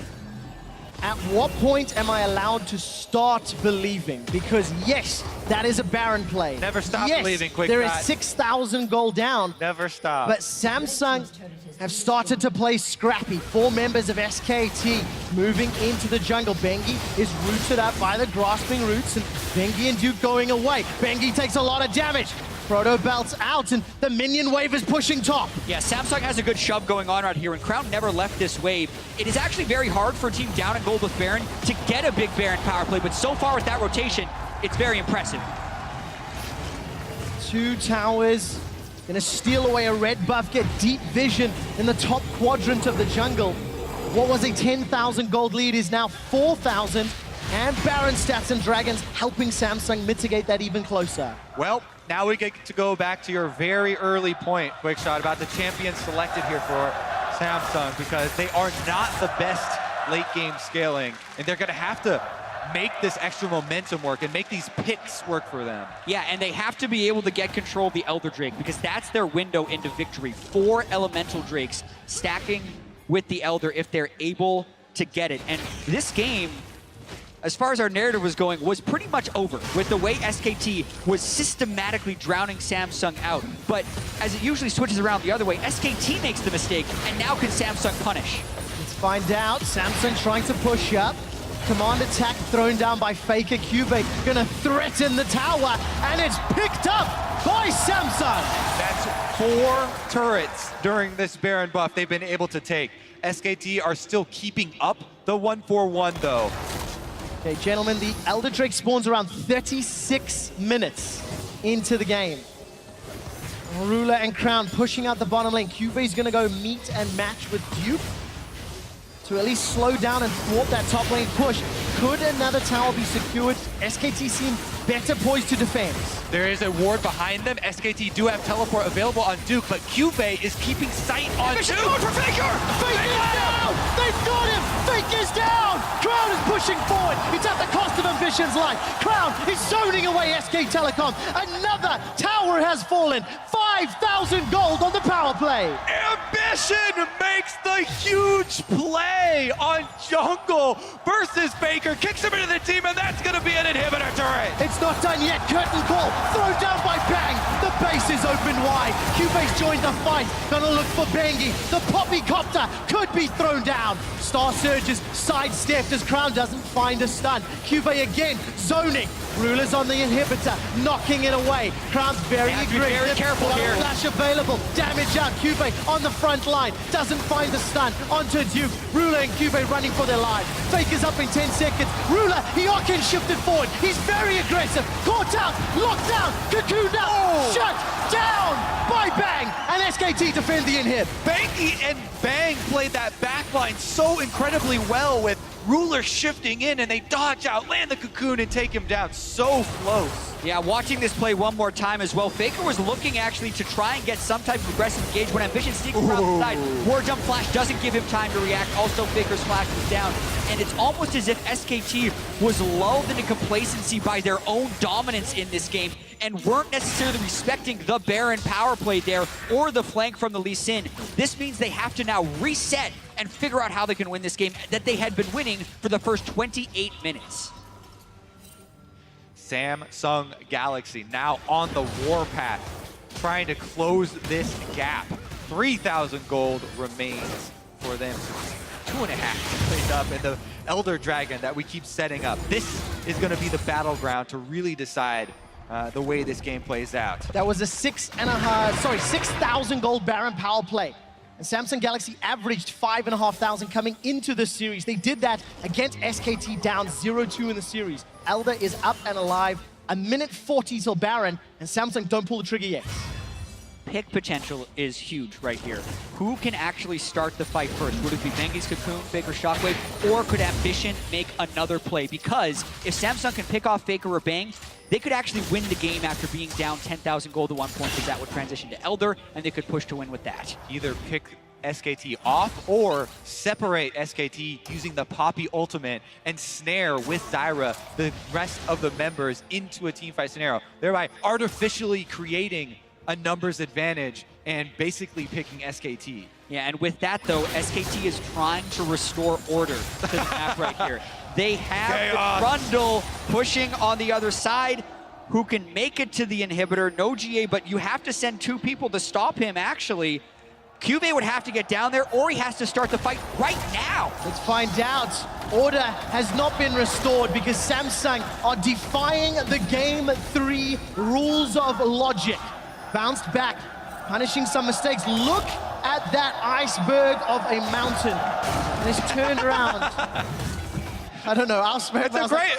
At what point am I allowed to start believing? Because yes, that is a Baron play. Never stop believing, Quick there Dot. is 6,000 gold down. Never stop. But Samsung have started to play scrappy. 4 members of SKT moving into the jungle. Bengi is rooted up by the grasping roots, and Bengi and Duke going away. Bengi takes a lot of damage. Proto belts out, and the minion wave is pushing top. Yeah, Samsung has a good shove going on right here, and Crown never left this wave. It is actually very hard for a team down in gold with Baron to get a big Baron power play, but so far with that rotation, it's very impressive. 2 towers, gonna steal away a red buff, get deep vision in the top quadrant of the jungle. What was a 10,000 gold lead is now 4,000, and Baron stats and dragons helping Samsung mitigate that even closer. Well, now we get to go back to your very early point, Quick Shot, about the champions selected here for Samsung, because they are not the best late game scaling, and they're gonna have to make this extra momentum work and make these picks work for them. Yeah, and they have to be able to get control of the Elder Drake because that's their window into victory. 4 Elemental Drakes stacking with the Elder if they're able to get it. And this game, as far as our narrative was going, was pretty much over with the way SKT was systematically drowning Samsung out. But as it usually switches around the other way, SKT makes the mistake, and now can Samsung punish? Let's find out. Samsung trying to push up. Command attack thrown down by Faker. CuVee gonna threaten the tower, and it's picked up by Samsung. That's 4 turrets during this Baron buff they've been able to take. SKT are still keeping up the 1-4-1 though. Okay, gentlemen, the Elder Drake spawns around 36 minutes into the game. Ruler and Crown pushing out the bottom lane. CuVee's gonna go meet and match with Duke to at least slow down and thwart that top lane push. Could another tower be secured? SKT seem better poised to defend. There is a ward behind them. SKT do have teleport available on Duke, but CuVee is keeping sight on Duke. For Faker! Faker's down! They've got him! Faker's down! Crown is pushing forward. It's at the cost of Ambition's life. Crown is zoning away SK Telecom. Another tower has fallen. 5 5,000 gold on the power play. Ambition makes the huge play on jungle versus Faker. Kicks him into the team, and that's going to be an inhibitor turret. It's not done yet. Curtain call. Throw down by Bang. The base is open wide. CuVee's joined the fight. Gonna look for Bengi. The Poppy Copter could be thrown down. Star Surges sidestepped as Crown doesn't find a stun. CuVee again zoning. Ruler's on the inhibitor, knocking it away. Crown's very aggressive. Very careful here. Flash available. Damage out. CuVee on the front line. Doesn't find the stun. Onto Duke. Ruler and CuVee running for their lives. Faker's up in 10 seconds. Ruler, Hiokin shifted forward. He's very aggressive. Caught out. Locked down. Cocooned up. Shut down by Bang. And SKT defend the inhib. Banky and Bang played that backline so incredibly well with Ruler shifting in, and they dodge out, land the cocoon, and take him down so close. Yeah, watching this play one more time as well, Faker was looking actually to try and get some type of aggressive engage when Ambition sneaks around the side. War Jump Flash doesn't give him time to react. Also, Faker's flash was down. And it's almost as if SKT was lulled into complacency by their own dominance in this game and weren't necessarily respecting the Baron power play there or the flank from the Lee Sin. This means they have to now reset and figure out how they can win this game that they had been winning for the first 28 minutes. Samsung Galaxy now on the warpath, trying to close this gap. 3,000 gold remains for them. 2.5 played up, and the Elder Dragon that we keep setting up. This is going to be the battleground to really decide the way this game plays out. That was a 6,000 gold Baron power play. And Samsung Galaxy averaged 5,500 coming into the series. They did that against SKT down 0-2 in the series. Elder is up and alive. A minute 40 till Baron, and Samsung don't pull the trigger yet. Pick potential is huge right here. Who can actually start the fight first? Would it be Bengi's Cocoon, Faker Shockwave, or could Ambition make another play? Because if Samsung can pick off Faker or Bang, they could actually win the game after being down 10,000 gold at one point, because that would transition to Elder, and they could push to win with that. Either pick SKT off or separate SKT using the Poppy ultimate and snare with Zyra the rest of the members into a teamfight scenario, thereby artificially creating a numbers advantage and basically picking SKT. Yeah, and with that though, SKT is trying to restore order to the map right here. They have the Trundle pushing on the other side, who can make it to the inhibitor. No GA, but you have to send 2 people to stop him, actually. CuVee would have to get down there, or he has to start the fight right now. Let's find out. Order has not been restored because Samsung are defying the Game 3 rules of logic. Bounced back, punishing some mistakes. Look at that iceberg of a mountain. And it's turned around. I don't know, I'll spare it. It's a great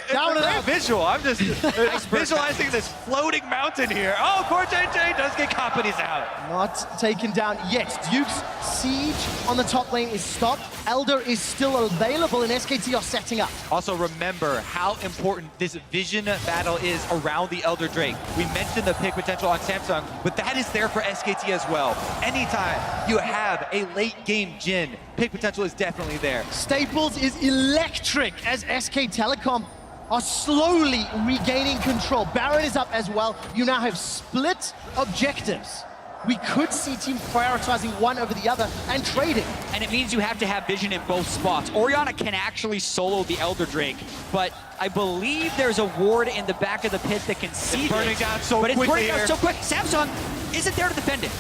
visual. I'm just visualizing this floating mountain here. Oh, CoreJJ does get companies out. Not taken down yet. Duke's siege on the top lane is stopped. Elder is still available, and SKT are setting up. Also remember how important this vision battle is around the Elder Drake. We mentioned the pick potential on Samsung, but that is there for SKT as well. Anytime you have a late game Jhin, pick potential is definitely there. Staples is electric as SK Telecom are slowly regaining control. Baron is up as well. You now have split objectives. We could see teams prioritizing one over the other and trading. And it means you have to have vision in both spots. Orianna can actually solo the Elder Drake, but I believe there's a ward in the back of the pit that can see it's burning down so quickly. But it's burning down so quick. Samsung isn't there to defend it.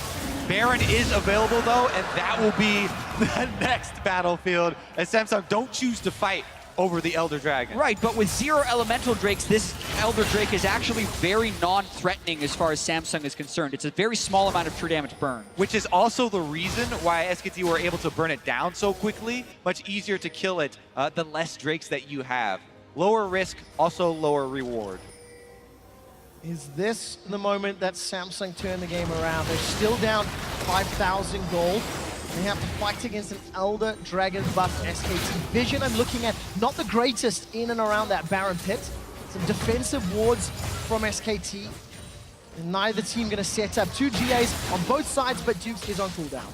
Baron is available though, and that will be the next battlefield as Samsung don't choose to fight over the Elder Dragon. Right, but with 0 elemental drakes, this Elder Drake is actually very non-threatening as far as Samsung is concerned. It's a very small amount of true damage burn. Which is also the reason why SKT were able to burn it down so quickly. Much easier to kill it the less drakes that you have. Lower risk, also lower reward. Is this the moment that Samsung turn the game around? They're still down 5,000 gold. They have to fight against an Elder Dragon buffed SKT. Vision I'm looking at, not the greatest in and around that Baron pit. Some defensive wards from SKT. And neither team gonna set up 2 GAs on both sides, but Dukes is on cooldown.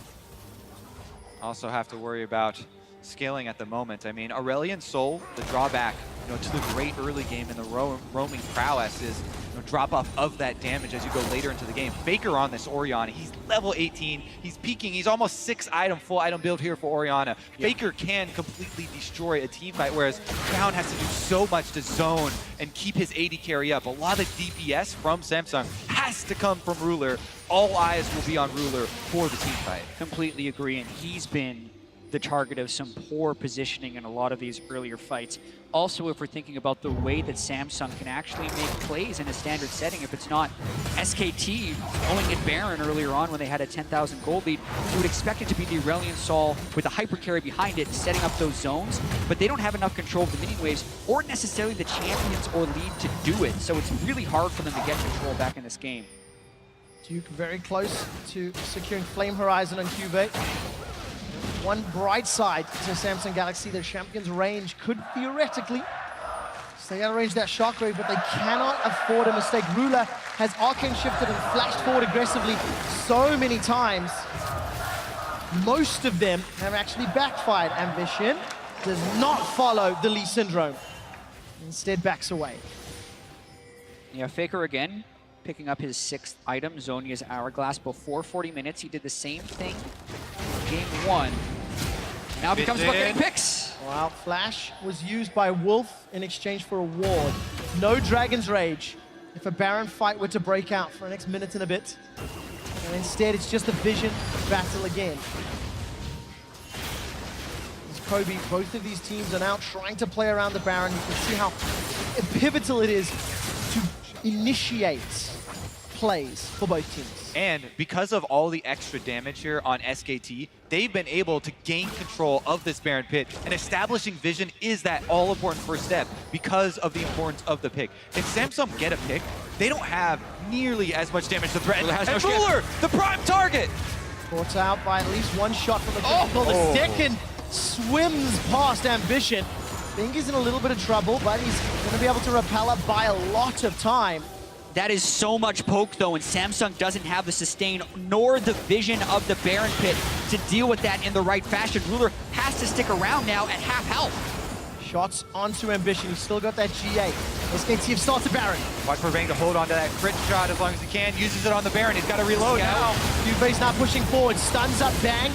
Also have to worry about scaling at the moment. I mean, Aurelion Sol, the drawback to the great early game in the roaming prowess is drop off of that damage as you go later into the game. Faker on this Orianna, he's level 18, he's peaking, he's almost 6 item, full item build here for Orianna. Faker can completely destroy a team fight, whereas Crown has to do so much to zone and keep his AD carry up. A lot of DPS from Samsung has to come from Ruler. All eyes will be on Ruler for the team fight. Completely agree, and he's been the target of some poor positioning in a lot of these earlier fights. Also, if we're thinking about the way that Samsung can actually make plays in a standard setting, if it's not SKT going at Baron earlier on when they had a 10,000 gold lead, you would expect it to be the Aurelion Sol with a hyper carry behind it, setting up those zones, but they don't have enough control of the minion waves or necessarily the champions or lead to do it, so it's really hard for them to get control back in this game. Duke very close to securing Flame Horizon on CuVee. One bright side to Samsung Galaxy, their champion's range could theoretically stay out of range that shockwave, but they cannot afford a mistake. Ruler has arcane shifted and flashed forward aggressively so many times. Most of them have actually backfired. Ambition does not follow the Lee syndrome. Instead backs away. Yeah, Faker again, picking up his 6th item, Zhonya's Hourglass. Before 40 minutes, he did the same thing game 1. Now it becomes about getting picks. Wow, Flash was used by Wolf in exchange for a ward. No Dragon's Rage if a Baron fight were to break out for the next minute and a bit. And instead, it's just a Vision battle again. As Kobe, both of these teams are now trying to play around the Baron. You can see how pivotal it is to initiate plays for both teams. And because of all the extra damage here on SKT, they've been able to gain control of this Baron pit, and establishing vision is that all-important first step because of the importance of the pick. If Samsung get a pick, they don't have nearly as much damage to threaten. And Ruler, the prime target! Caught out by at least one shot from the critical. The second swims past Ambition. Think he's in a little bit of trouble, but he's going to be able to repel up by a lot of time. That is so much poke, though, and Samsung doesn't have the sustain nor the vision of the Baron pit to deal with that in the right fashion. Ruler has to stick around now at half health. Shots onto Ambition. He's still got that GA. SKT have started Baron. Watch for Bang to hold on to that crit shot as long as he can. Uses it on the Baron. He's got to reload now. CuVee's now pushing forward. Stuns up Bang.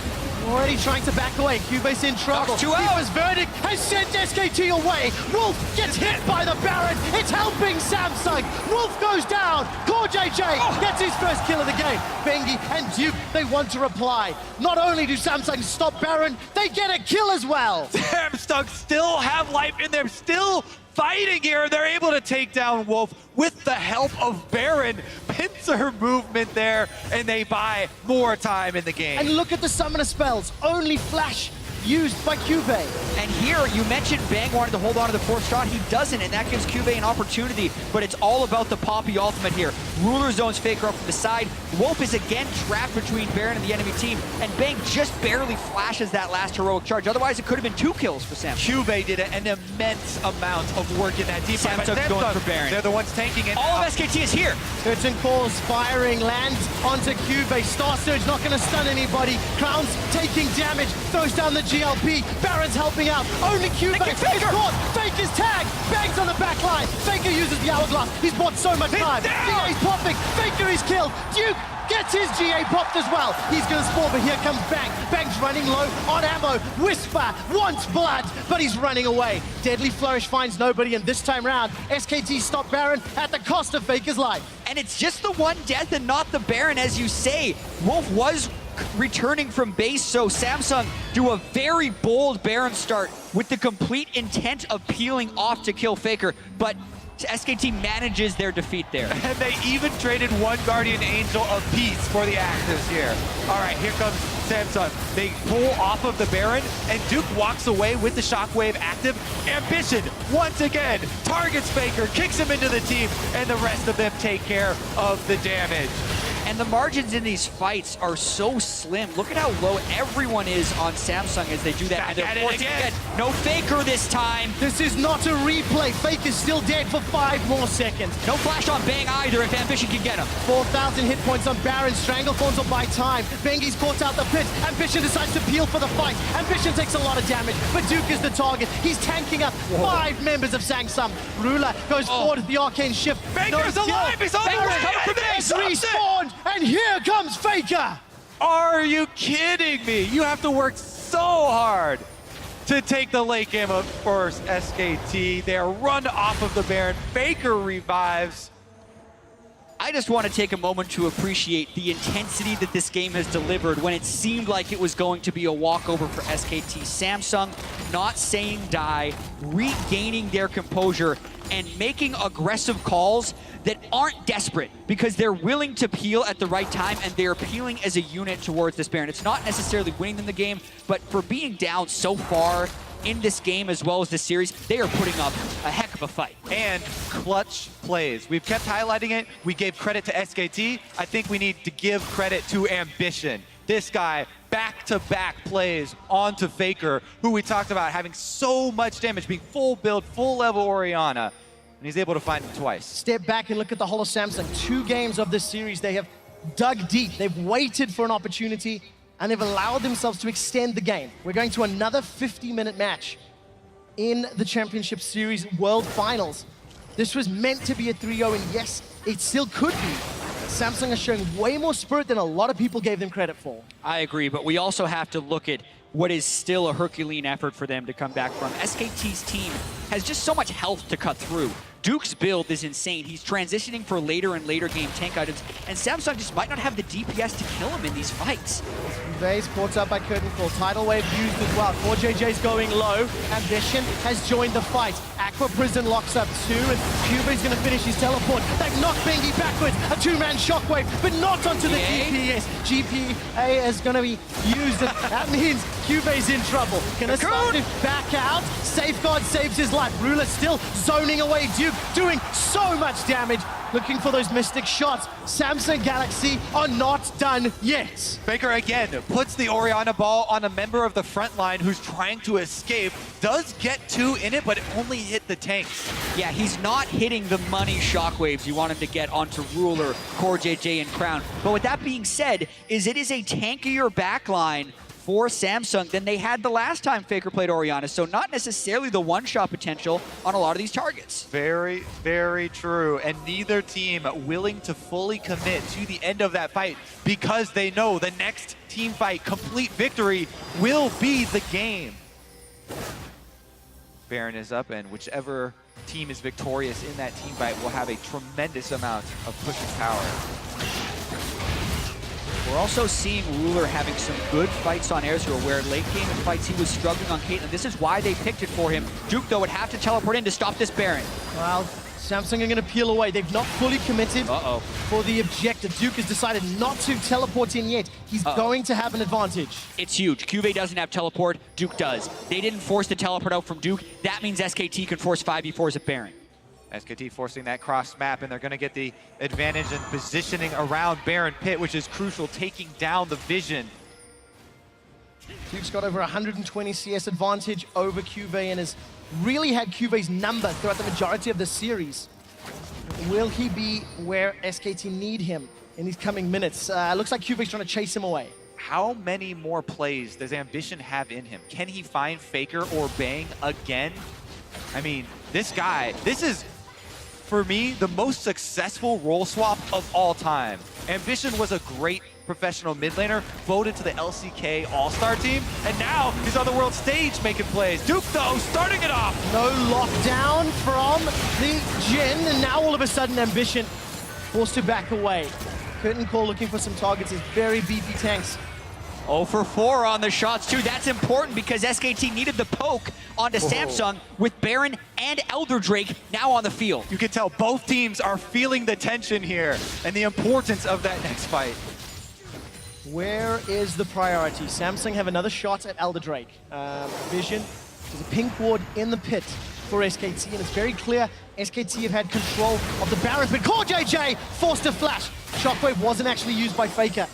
Already trying to back away. CuVee's in trouble. Keeper's verdict has sent SKT away. Wolf gets hit by the Baron. It's helping Samsung. Wolf goes down. CoreJJ gets his first kill of the game. Bengi and Duke, they want to reply. Not only do Samsung stop Baron, they get a kill as well. Samsung still have life in them, still fighting here. They're able to take down Wolf with the help of Baron. Pincer movement there, and they buy more time in the game. And look at the summoner spells. Only Flash used by CuVee. And here, you mentioned Bang wanted to hold on to the 4th shot. He doesn't, and that gives CuVee an opportunity, but it's all about the Poppy ultimate here. Ruler zones Faker up from the side. Wolf is again trapped between Baron and the enemy team, and Bang just barely flashes that last heroic charge. Otherwise, it could have been 2 kills for Samsung. CuVee did an immense amount of work in that team. Samsung's going for Baron. They're the ones tanking it. All of SKT is here. Curtain calls, firing, lands onto CuVee. Star Surge not going to stun anybody. Crown's taking damage, throws down the GLP. Baron's helping out. Only CuVee is caught. Faker's tag. Bangs on the back line. Faker uses the hourglass. He's bought so much time. GA's popping. Faker is killed. Duke gets his GA popped as well. He's going to spawn, but here comes Bang. Bang's running low on ammo. Whisper wants blood, but he's running away. Deadly Flourish finds nobody, and this time round, SKT stop Baron at the cost of Faker's life. And it's just the one death and not the Baron, as you say. Wolf was returning from base, so Samsung do a very bold Baron start with the complete intent of peeling off to kill Faker, but SKT manages their defeat there. And they even traded one Guardian Angel apiece for the actives here. All right, here comes Samsung. They pull off of the Baron, and Duke walks away with the Shockwave active. Ambition, once again, targets Faker, kicks him into the team, and the rest of them take care of the damage. And the margins in these fights are so slim. Look at how low everyone is on Samsung as they do that. Back And at they're it forcing again. No Faker this time. This is not a replay. Fake is still dead for 5 more seconds. No flash on Bang either if Ambition can get him. 4,000 hit points on Baron. Stranglethorns will buy time. Bengi's caught out the pit. Ambition decides to peel for the fight. Ambition takes a lot of damage, but Duke is the target. He's tanking up 5 members of Sangsum. Ruler goes forward with the arcane shift. Faker's alive! He's on the Baron way! coming from And X he stops it! respawned, and here comes Faker. Are you kidding me? You have to work so hard to take the late game of first SKT. They are run off of the Baron. Faker revives. I just want to take a moment to appreciate the intensity that this game has delivered when it seemed like it was going to be a walkover for SKT. Samsung not saying die, regaining their composure, and making aggressive calls that aren't desperate because they're willing to peel at the right time and they're peeling as a unit towards this Baron. It's not necessarily winning them the game, but for being down so far in this game as well as this series, they are putting up a heck of a fight. And clutch plays. We've kept highlighting it. We gave credit to SKT. I think we need to give credit to Ambition. This guy, back-to-back plays onto Faker, who we talked about having so much damage, being full build, full level Orianna, and he's able to find him twice. Step back and look at the whole of Samsung. 2 games of this series, they have dug deep. They've waited for an opportunity, and they've allowed themselves to extend the game. We're going to another 50-minute match in the Championship Series World Finals. This was meant to be a 3-0, and yes, it still could be. Samsung are showing way more spirit than a lot of people gave them credit for. I agree, but we also have to look at what is still a Herculean effort for them to come back from. SKT's team has just so much health to cut through. Duke's build is insane. He's transitioning for later and later game tank items, and Samsung just might not have the DPS to kill him in these fights. CuVee's caught up by Curtain Call. Tidal Wave used as well. CoreJJ's going low. Ambition has joined the fight. Aqua Prison locks up 2, and CuVee's going to finish his teleport. They've knocked Bengi backwards. A 2-man shockwave, but not onto the GPS. GPA is going to be used, and that means CuVee's in trouble. Gonna start to back out. Safeguard saves his life. Ruler still zoning away. Duke doing so much damage. Looking for those mystic shots. Samsung Galaxy are not done yet. Faker again puts the Orianna ball on a member of the front line who's trying to escape. Does get 2 in it, but it only hit the tanks. Yeah, he's not hitting the money shockwaves you want him to get onto Ruler, CoreJJ, and Crown. But with that being said, it is a tankier backline for Samsung than they had the last time Faker played Orianna, so not necessarily the one-shot potential on a lot of these targets. Very, very true. And neither team willing to fully commit to the end of that fight because they know the next team fight, complete victory, will be the game. Baron is up, and whichever team is victorious in that team fight will have a tremendous amount of pushing power. We're also seeing Ruler having some good fights on Ezreal, where late game in fights he was struggling on Caitlyn. This is why they picked it for him. Duke, though, would have to teleport in to stop this Baron. Well, Samsung are going to peel away. They've not fully committed for the objective. Duke has decided not to teleport in yet. He's going to have an advantage. It's huge. CuVee doesn't have teleport. Duke does. They didn't force the teleport out from Duke. That means SKT can force 5v4s at Baron. SKT forcing that cross map, and they're going to get the advantage in positioning around Baron Pit, which is crucial, taking down the vision. Duke's got over 120 CS advantage over CuVee and has really had CuVee's number throughout the majority of the series. Will he be where SKT need him in these coming minutes? Looks like CuVee's trying to chase him away. How many more plays does Ambition have in him? Can he find Faker or Bang again? I mean, this guy, this is, for me, the most successful role swap of all time. Ambition was a great professional mid laner, voted to the LCK All-Star team, and now he's on the world stage making plays. Duke, though, starting it off. No lockdown from the Jhin, and now all of a sudden Ambition forced to back away. Curtain Call looking for some targets, his very beefy tanks. 0 for 4 on the shots, too. That's important because SKT needed the poke onto Samsung with Baron and Elder Drake now on the field. You can tell both teams are feeling the tension here and the importance of that next fight. Where is the priority? Samsung have another shot at Elder Drake. Vision, there's a pink ward in the pit for SKT, and it's very clear SKT have had control of the Baron, but CoreJJ forced a flash. Shockwave wasn't actually used by Faker.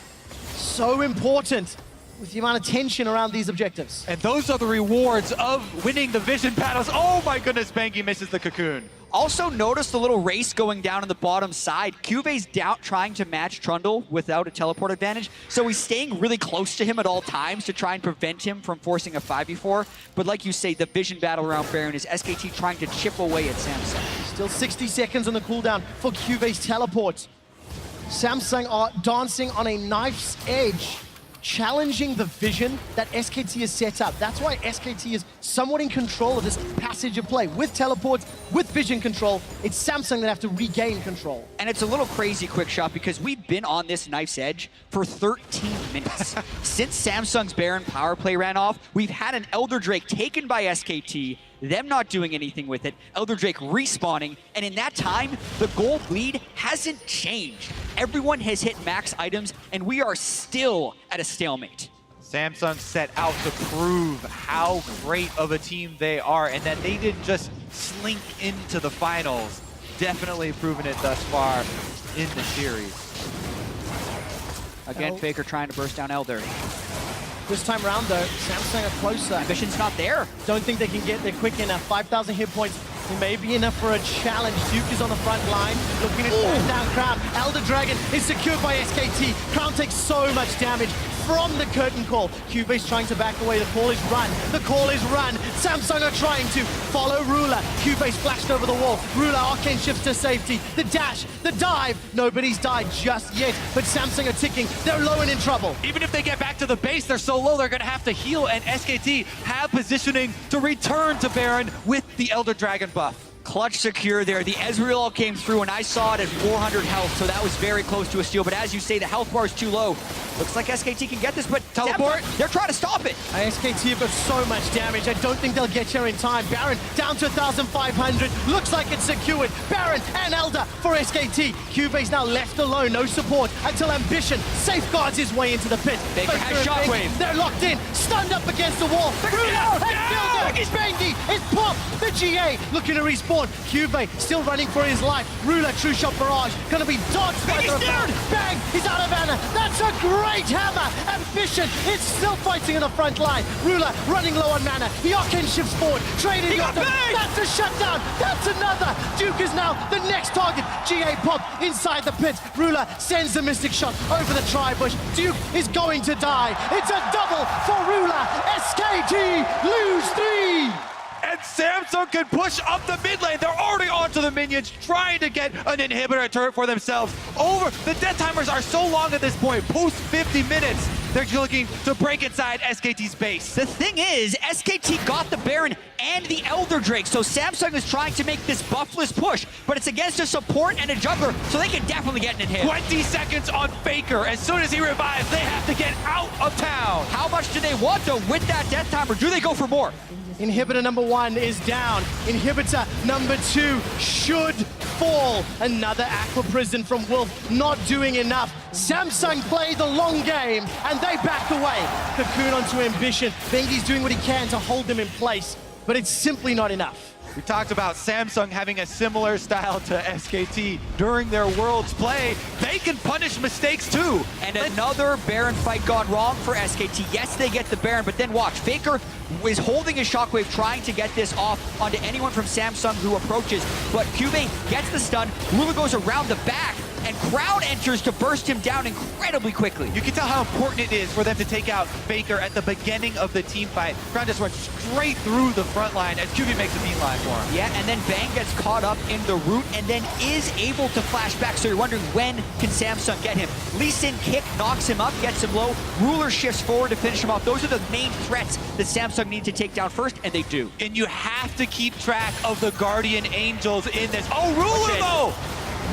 So important with the amount of tension around these objectives. And those are the rewards of winning the vision battles. Oh my goodness, Bangy misses the cocoon. Also notice the little race going down on the bottom side. CuVee's down trying to match Trundle without a teleport advantage, so he's staying really close to him at all times to try and prevent him from forcing a 5v4. But like you say, the vision battle around Baron is SKT trying to chip away at Samsung. Still 60 seconds on the cooldown for CuVee's teleport. Samsung are dancing on a knife's edge, challenging the vision that SKT has set up. That's why SKT is somewhat in control of this passage of play. With teleports, with vision control, it's Samsung that have to regain control. And it's a little crazy, Quick Shot, because we've been on this knife's edge for 13 minutes. Since Samsung's Baron power play ran off, we've had an Elder Drake taken by SKT, them not doing anything with it, Elder Drake respawning, and in that time, the gold lead hasn't changed. Everyone has hit max items, and we are still at a stalemate. Samsung set out to prove how great of a team they are and that they didn't just slink into the finals. Definitely proven it thus far in the series. Again, Faker trying to burst down Elder. This time around, though, Samsung are closer. Ambition's not there. Don't think they can get there quick enough. 5,000 hit points may be enough for a challenge. Duke is on the front line, looking to force down Crown. Elder Dragon is secured by SKT. Crown takes so much damage from the curtain call. CuVee's trying to back away. The call is run. The call is run. Samsung are trying to follow Ruler. CuVee's flashed over the wall. Ruler arcane shifts to safety. The dash, the dive. Nobody's died just yet, but Samsung are ticking. They're low and in trouble. Even if they get back to the base, they're so low, they're going to have to heal, and SKT have positioning to return to Baron with the Elder Dragon buff. Clutch secure there. The Ezreal came through, and I saw it at 400 health, so that was very close to a steal. But as you say, the health bar is too low. Looks like SKT can get this, but teleport. They're trying to stop it. SKT have got so much damage. I don't think they'll get here in time. Baron down to 1,500. Looks like it's secured. Baron and Elder for SKT. CuVee's now left alone. No support until Ambition safeguards his way into the pit. Faker has Shockwave. They're locked in. Stunned up against the wall. Bangy is popped. The GA looking to respawn. CuVee still running for his life. Ruler, true shot barrage. Gonna be dodged by the bang. He's out of mana. That's a great hammer. Ambition is still fighting in the front line. Ruler running low on mana. The arcane shifts forward. Trading. That's a shutdown. That's another. Duke is now the next target. GA pop inside the pit. Ruler sends the mystic shot over the tri-bush. Duke is going to die. It's a double for Ruler. SKT lose 3. And Samsung can push up the mid lane. They're already onto the minions, trying to get an inhibitor turret for themselves. The death timers are so long at this point, post 50 minutes. They're looking to break inside SKT's base. The thing is, SKT got the Baron and the Elder Drake, so Samsung is trying to make this buffless push, but it's against a support and a jungler, so they can definitely get an hit. 20 seconds on Faker. As soon as he revives, they have to get out of town. How much do they want, though, with that death timer? Do they go for more? Inhibitor number 1 is down. Inhibitor number 2 should fall. Another Aqua Prison from Wolf, not doing enough. Samsung play the long game, and they back away. Cocoon onto Ambition. Bengi's doing what he can to hold them in place, but it's simply not enough. We talked about Samsung having a similar style to SKT during their Worlds play. They can punish mistakes too. And another Baron fight gone wrong for SKT. Yes, they get the Baron, but then watch. Faker is holding his Shockwave, trying to get this off onto anyone from Samsung who approaches. But CuVee gets the stun. Ruler goes around the back, and Crowd enters to burst him down incredibly quickly. You can tell how important it is for them to take out Faker at the beginning of the team fight. Crowd just runs straight through the front line as CuVee makes a beeline for him. Yeah, and then Bang gets caught up in the root and then is able to flash back. So you're wondering, when can Samsung get him? Lee Sin kick knocks him up, gets him low. Ruler shifts forward to finish him off. Those are the main threats that Samsung need to take down first, and they do. And you have to keep track of the Guardian Angels in this. Oh, Ruler though!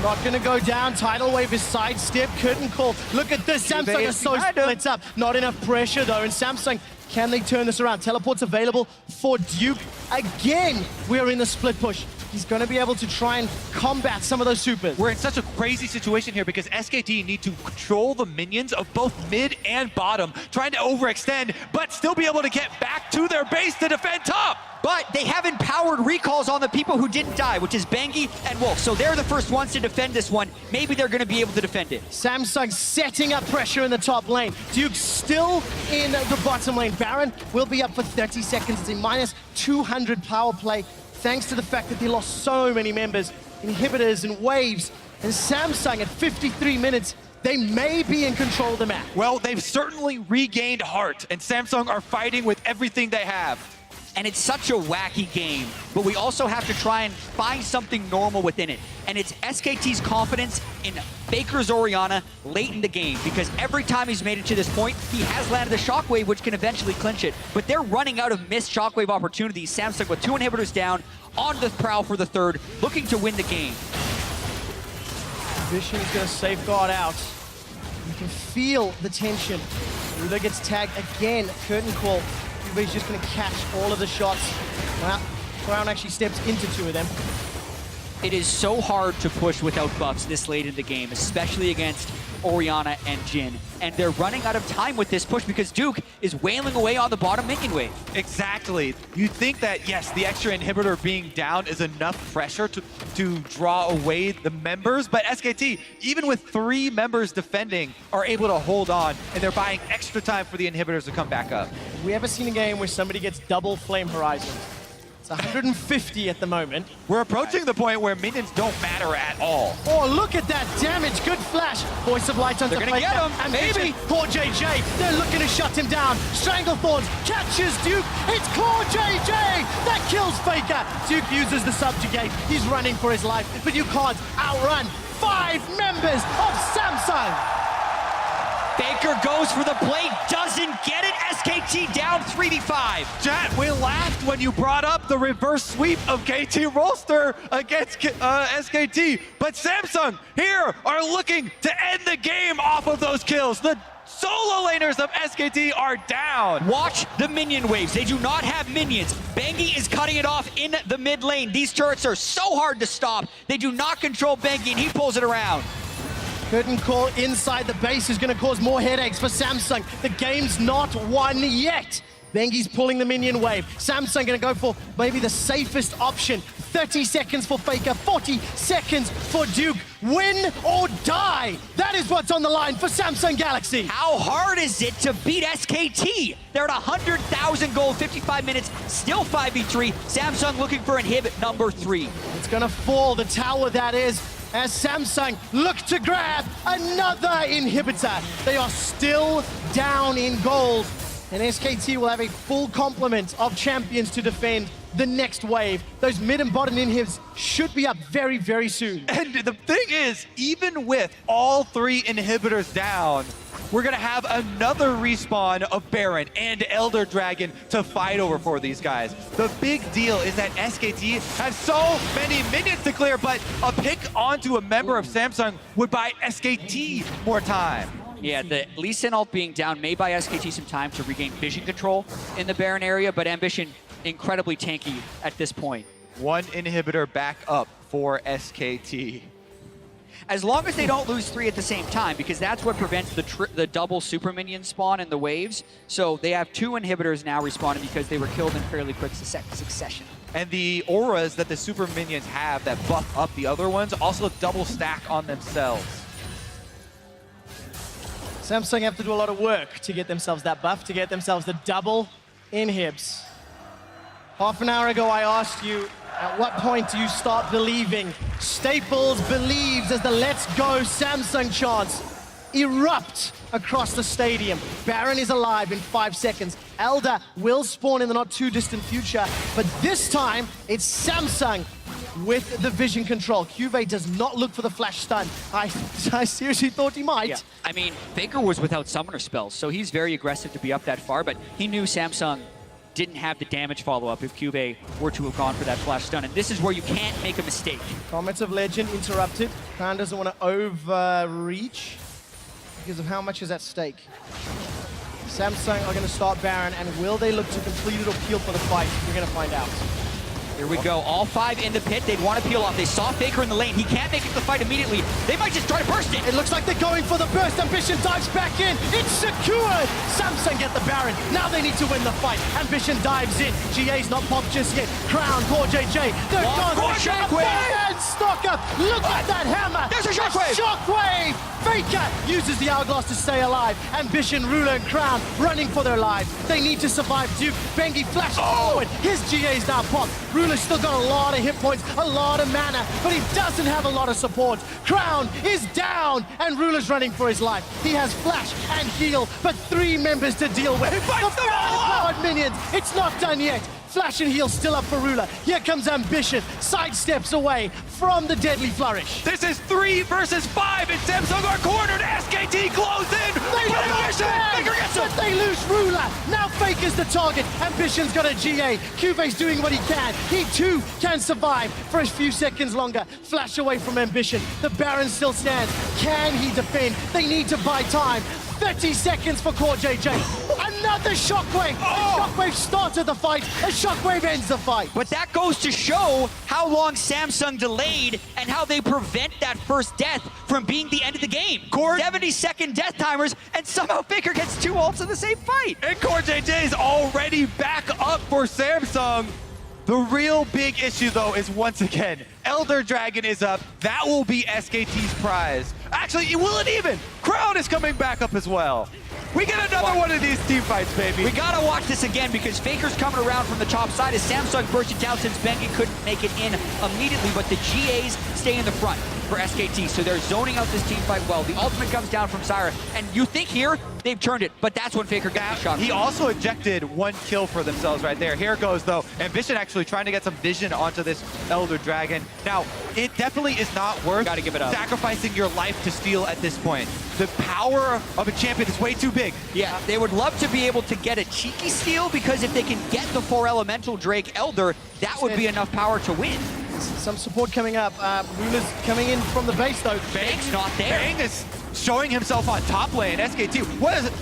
Not gonna go down. Tidal wave is sidestep. Curtain call. Look at this. Samsung are so split up. Not enough pressure though. And Samsung, can they turn this around? Teleport's available for Duke. Again, we're in the split push. He's gonna be able to try and combat some of those supers. We're in such a crazy situation here because SKT need to control the minions of both mid and bottom, trying to overextend, but still be able to get back to their base to defend top. but they have empowered recalls on the people who didn't die, which is Bengi and Wolf. So they're the first ones to defend this one. Maybe they're going to be able to defend it. Samsung setting up pressure in the top lane. Duke still in the bottom lane. Baron will be up for 30 seconds. It's a minus 200 power play, thanks to the fact that they lost so many members, inhibitors and waves. And Samsung at 53 minutes, they may be in control of the map. Well, they've certainly regained heart, and Samsung are fighting with everything they have. And it's such a wacky game, but we also have to try and find something normal within it. And it's SKT's confidence in Faker's Orianna late in the game, because every time he's made it to this point, he has landed a shockwave, which can eventually clinch it. But they're running out of missed shockwave opportunities. Samsung with 2 inhibitors down, on the prowl for the third, looking to win the game. Vision is going to safeguard out. You can feel the tension. Ruler gets tagged again. Curtain call. CuVee's just going to catch all of the shots. Well, Crown actually steps into 2 of them. It is so hard to push without buffs this late in the game, especially against Orianna and Jhin. And they're running out of time with this push because Duke is wailing away on the bottom minion wave. Exactly. You think that, yes, the extra inhibitor being down is enough pressure to draw away the members, but SKT, even with 3 members defending, are able to hold on, and they're buying extra time for the inhibitors to come back up. Have we ever seen a game where somebody gets double Flame Horizon? It's 150 at the moment. We're approaching the point where minions don't matter at all. Oh, look at that damage. Good flash. Voice of Light onto They're gonna get him, maybe. CoreJJ, they're looking to shut him down. Stranglethorns catches Duke. It's CoreJJ that kills Faker. Duke uses the subjugate. He's running for his life, but you can't outrun 5 members of Samsung. Faker goes for the blade, doesn't get it. SKT down 3v5. Jet, we laughed when you brought up the reverse sweep of KT Roster against SKT, but Samsung here are looking to end the game off of those kills. The solo laners of SKT are down. Watch the minion waves. They do not have minions. Bengi is cutting it off in the mid lane. These turrets are so hard to stop. They do not control Bengi, and he pulls it around. Curtain call inside the base is going to cause more headaches for Samsung. The game's not won yet. Bengi's pulling the minion wave. Samsung going to go for maybe the safest option. 30 seconds for Faker, 40 seconds for Duke. Win or die. That is what's on the line for Samsung Galaxy. How hard is it to beat SKT? They're at 100,000 gold, 55 minutes, still 5v3. Samsung looking for inhibit number 3. It's going to fall, the tower that is, as Samsung look to grab another inhibitor. They are still down in gold, and SKT will have a full complement of champions to defend the next wave. Those mid and bottom inhibs should be up very, very soon. And the thing is, even with all 3 inhibitors down, we're gonna have another respawn of Baron and Elder Dragon to fight over for these guys. The big deal is that SKT has so many minions to clear, but a pick onto a member of Samsung would buy SKT more time. Yeah, the Lee Sin ult being down may buy SKT some time to regain vision control in the Baron area, but Ambition incredibly tanky at this point. 1 inhibitor back up for SKT. As long as they don't lose 3 at the same time, because that's what prevents the double super minion spawn in the waves. So they have 2 inhibitors now respawning because they were killed in fairly quick succession. And the auras that the super minions have that buff up the other ones also double stack on themselves. Samsung have to do a lot of work to get themselves that buff, to get themselves the double inhibs. Half an hour ago, I asked you, at what point do you start believing? Staples believes as the Let's Go Samsung chants erupt across the stadium. Baron is alive in 5 seconds. Elder will spawn in the not too distant future, but this time it's Samsung with the vision control. CuVee does not look for the flash stun. I seriously thought he might. Yeah. I mean, Faker was without summoner spells, so he's very aggressive to be up that far, but he knew Samsung didn't have the damage follow-up if CuVee were to have gone for that flash stun, and this is where you can't make a mistake. Comments of Legend interrupted. Khan doesn't want to overreach because of how much is at stake. Samsung are going to start Baron, and will they look to complete it or peel for the fight? We're going to find out. Here we go, all 5 in the pit. They'd want to peel off. They saw Faker in the lane. He can't make it to the fight immediately. They might just try to burst it. It looks like they're going for the burst. Ambition dives back in. It's secured. Samsung get the Baron. Now they need to win the fight. Ambition dives in. GA's not popped just yet. Crown, CoreJJ. They're gone. Shockwave. And stock up. Look at that hammer. There's a Shockwave. Shockwave. Faker uses the hourglass to stay alive. Ambition, Ruler, and Crown running for their lives. They need to survive. Duke, Bengi flashes forward. His GA's now popped. Ruler's still got a lot of hit points, a lot of mana, but he doesn't have a lot of support. Crown is down, and Ruler's running for his life. He has flash and heal, but 3 members to deal with. The powered minions. It's not done yet. Flash and heal still up for Ruler. Here comes Ambition. Sidesteps away from the deadly flourish. This is 3 versus 5, and Samsung are cornered. SKT close in. They Faker gets him. but they lose Ruler. Now Faker's the target. Ambition's got a GA. CuVee's doing what he can. He too can survive for a few seconds longer. Flash away from Ambition. The Baron still stands. Can he defend? They need to buy time. 30 seconds for CoreJJ. Another Shockwave. A Shockwave started the fight. A Shockwave ends the fight. But that goes to show how long Samsung delayed and how they prevent that first death from being the end of the game. 70-second death timers, and somehow Faker gets 2 ults in the same fight. And CoreJJ is already back up for Samsung. The real big issue, though, is once again, Elder Dragon is up. That will be SKT's prize. Actually, will it even? Crown is coming back up as well. We get another one of these team fights, baby. We gotta watch this again because Faker's coming around from the top side as Samsung burst it down since Bengi couldn't make it in immediately, but the GAs stay in the front for SKT, so they're zoning out this team fight well. The ultimate comes down from Zyra, and you think here, they've turned it, but that's when Faker gets the shot. He also ejected 1 kill for themselves right there. Here goes, though. Ambition actually trying to get some vision onto this Elder Dragon. Now, it definitely is not worth Gotta give it up. sacrificing your life to steal at this point. The power of a champion is way too big. Yeah, they would love to be able to get a cheeky steal because if they can get the 4 elemental Drake Elder, that would be enough power to win. Some support coming up. Ruler's coming in from the base, though. Bang's not there. Bang is showing himself on top lane. SKT, what is it?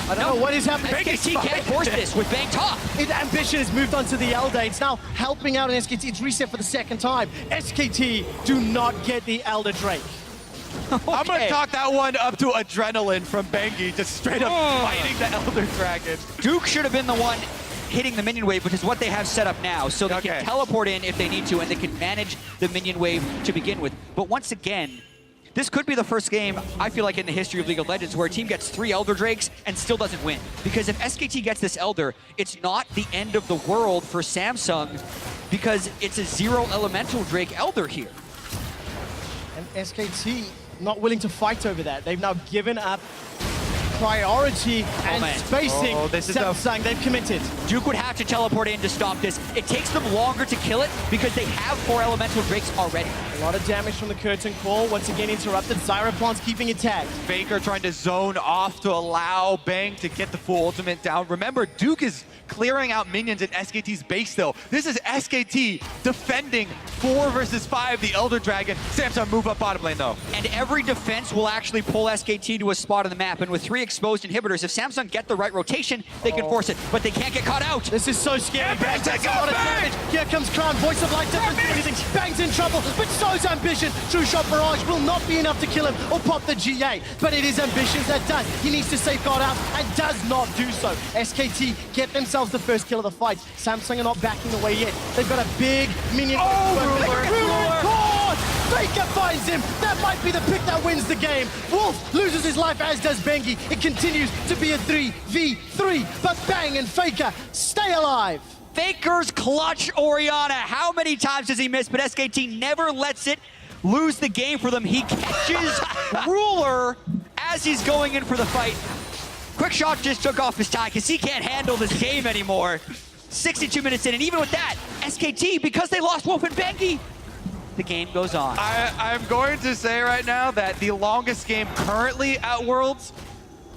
I don't know what is happening. SKT can't force this with Bang top. Ambition has moved on to the Elder. It's now helping out in SKT. It's reset for the 2nd time. SKT do not get the Elder Drake. I'm going to talk that one up to adrenaline from Bengi, just straight up fighting the Elder Dragon. Duke should have been the one hitting the minion wave, which is what they have set up now, so they can teleport in if they need to, and they can manage the minion wave to begin with. But once again, this could be the first game, I feel like, in the history of League of Legends where a team gets 3 Elder Drakes and still doesn't win. Because if SKT gets this Elder, it's not the end of the world for Samsung because it's a 0 Elemental Drake Elder here. And SKT not willing to fight over that. They've now given up priority and spacing. This is Samsung, they've committed. Duke would have to teleport in to stop this. It takes them longer to kill it because they have 4 Elemental Drakes already. A lot of damage from the curtain call. Once again interrupted. Zyra plants keeping it tagged. Faker trying to zone off to allow Bang to get the full ultimate down. Remember, Duke is clearing out minions in SKT's base still. This is SKT defending 4 versus 5, the Elder Dragon. Samsung move up bottom lane, though. And every defense will actually pull SKT to a spot on the map. And with 3 exposed inhibitors, if Samsung get the right rotation, they can force it. But they can't get caught out. This is so scary. Bang takes takes a lot of Bang! damage. Here comes Crown. Voice of Light doesn't do anything. Bang's in trouble, but so's Ambition. True Shot Barrage will not be enough to kill him or pop the GA. But it is Ambition that does. He needs to safeguard out and does not do so. SKT get themselves the first kill of the fight. Samsung are not backing away yet. They've got a big minion. Ruler caught! Faker finds him. That might be the pick that wins the game. Wolf loses his life, as does Bengi. It continues to be a 3v3, but Bang and Faker stay alive. Faker's clutch Orianna. How many times does he miss? But SKT never lets it lose the game for them. He catches Ruler as he's going in for the fight. Quick Shot just took off his tie because he can't handle this game anymore. 62 minutes in, and even with that, SKT, because they lost Wolf and Bengi, the game goes on. I'm going to say right now that the longest game currently at Worlds,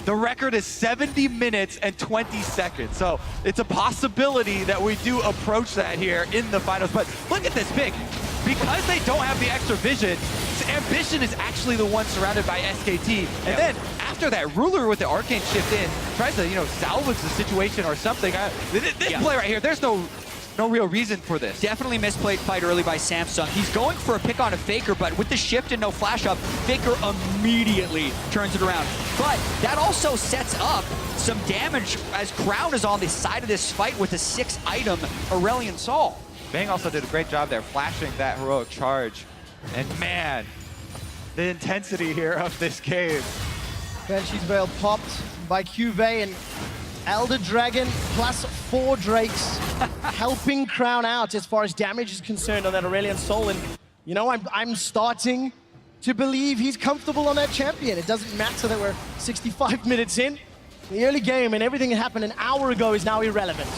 the record is 70 minutes and 20 seconds. So it's a possibility that we do approach that here in the finals. But look at this pick. Because they don't have the extra vision, Ambition is actually the one surrounded by SKT. And then after that, Ruler with the Arcane shift in, tries to, salvage the situation or something. This play right here, there's no no real reason for this. Definitely misplayed fight early by Samsung. He's going for a pick on a Faker, but with the shift and no flash up, Faker immediately turns it around. But that also sets up some damage as Crown is on the side of this fight with a 6-item Aurelion Sol. Bang also did a great job there, flashing that heroic charge. And man, the intensity here of this game. Banshee's Veil popped by CuVee, and Elder Dragon plus 4 Drakes helping Crown out as far as damage is concerned on that Aurelion Sol. And you know, I'm starting to believe he's comfortable on that champion. It doesn't matter that we're 65 minutes in. The early game and everything that happened an hour ago is now irrelevant.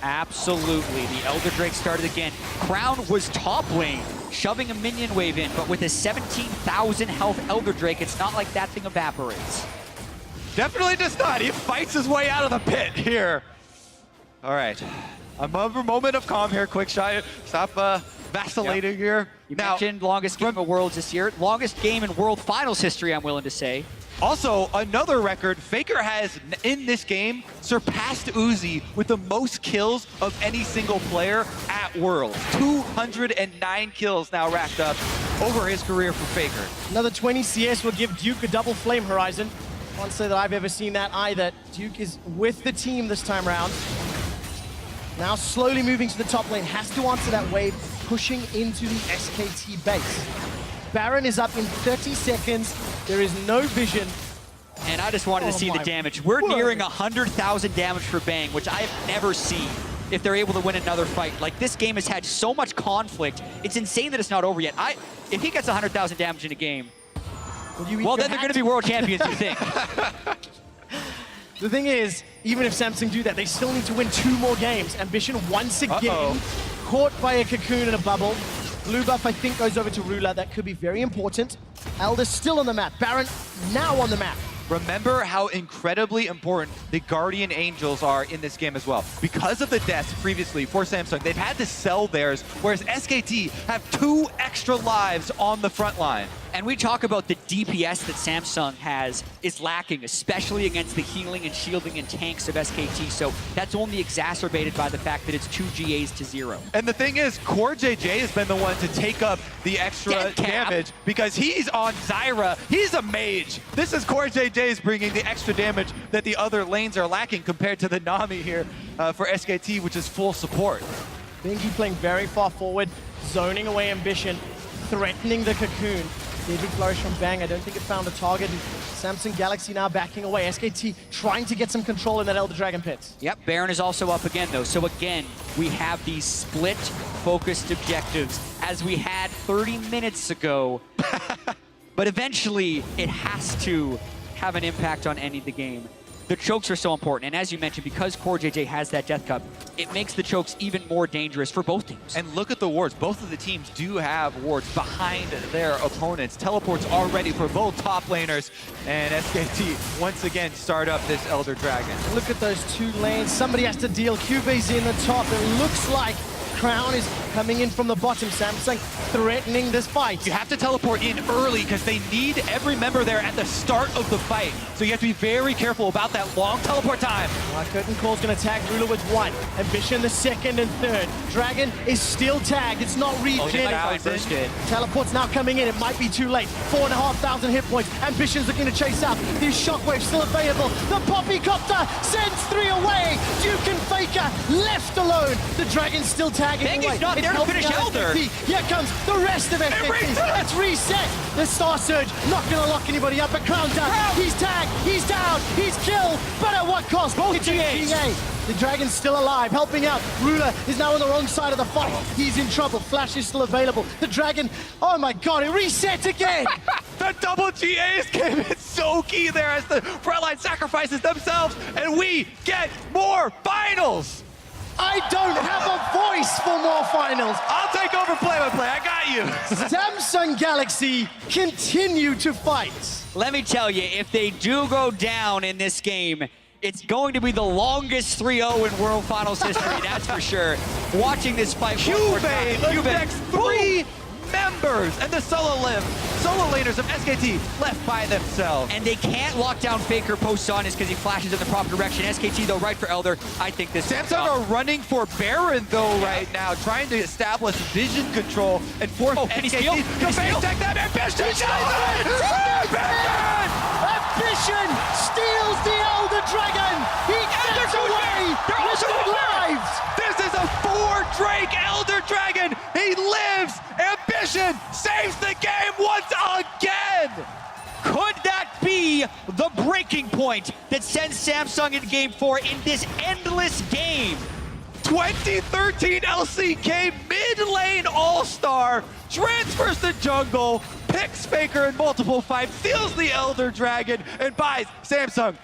Absolutely. The Elder Drake started again. Crown was top lane, shoving a minion wave in, but with a 17,000 health Elder Drake, it's not like that thing evaporates. Definitely does not. He fights his way out of the pit here. All right. Another moment of calm here. Quick shot. Stop vacillating here. You mentioned longest game of Worlds this year. Longest game in World Finals history, I'm willing to say. Also, another record, Faker has, in this game, surpassed Uzi with the most kills of any single player at Worlds. 209 kills now racked up over his career for Faker. Another 20 CS will give Duke a double flame horizon. Can't say that I've ever seen that either. Duke is with the team this time around. Now slowly moving to the top lane, has to answer that wave, pushing into the SKT base. Baron is up in 30 seconds. There is no vision. And I just wanted to see the damage. We're nearing 100,000 damage for Bang, which I have never seen if they're able to win another fight. Like, this game has had so much conflict. It's insane that it's not over yet. If he gets 100,000 damage in a game, well, then they're going to be world champions, you think. The thing is, even if Samsung do that, they still need to win 2 more games. Ambition once again, caught by a cocoon and a bubble. Blue buff, I think, goes over to Ruler. That could be very important. Elder's still on the map. Baron now on the map. Remember how incredibly important the Guardian Angels are in this game as well. Because of the deaths previously for Samsung, they've had to sell theirs, whereas SKT have 2 extra lives on the front line. And we talk about the DPS that Samsung has is lacking, especially against the healing and shielding and tanks of SKT. So that's only exacerbated by the fact that it's 2 GAs to 0. And the thing is, CoreJJ has been the one to take up the extra damage because he's on Zyra. He's a mage. This is CoreJJ's bringing the extra damage that the other lanes are lacking compared to the Nami here for SKT, which is full support. Binky playing very far forward, zoning away Ambition, threatening the cocoon. Big flourish from Bang. I don't think it found a target. Samsung Galaxy now backing away. SKT trying to get some control in that Elder Dragon pit. Yep, Baron is also up again, though. So again, we have these split-focused objectives as we had 30 minutes ago. But eventually, it has to have an impact on ending the game. The chokes are so important, and as you mentioned, because CoreJJ has that Death Cup, it makes the chokes even more dangerous for both teams. And look at the wards. Both of the teams do have wards behind their opponents. Teleports are ready for both top laners, and SKT once again start up this Elder Dragon. Look at those 2 lanes. Somebody has to deal. CuVee's in the top. It looks like Crown is coming in from the bottom. Samsung threatening this fight. You have to teleport in early because they need every member there at the start of the fight. So you have to be very careful about that long teleport time. Curtain Call's going to tag Ruler with 1. Ambition the 2nd and 3rd. Dragon is still tagged. It's not regen. Teleport's now coming in. It might be too late. 4,500 hit points. Ambition's looking to chase out. These shockwaves still available. The Poppycopter sends 3 away. Duke and Faker left alone. The Dragon's still tagging away. He's not there to finish Elder. Here comes the rest of SKT. Let's reset. The Star Surge not going to lock anybody up, but Crown down. He's tagged. He's down. He's killed. But at what cost? Both GA. The Dragon's still alive, helping out. Ruler is now on the wrong side of the fight. He's in trouble. Flash is still available. The Dragon, oh my god, it resets again. The double GAs came in so key there as the frontline sacrifices themselves, and we get more finals. I don't have a voice for more finals. I'll take over play-by-play. I got you. Samsung Galaxy continue to fight. Let me tell you, if they do go down in this game, it's going to be the longest 3-0 in World Finals history, that's for sure. Watching this fight, CuVee, the next 3 members, and the solo laners of SKT left by themselves. And they can't lock down Faker post-on is because he flashes in the proper direction. SKT, though, right for Elder. I think this Samsung are running for Baron, though, right now, trying to establish vision control and force SKT to face tech that Ambition! Ambition steals the Elder Dragon! He gets away with the lives! This is a 4 Drake Elder Dragon! He lives! Ambition saves the game once again! Could that be the breaking point that sends Samsung in Game 4 in this endless game? 2013 LCK mid-lane all-star, transfers to jungle, picks Faker in multiple fights, steals the Elder Dragon, and buys Samsung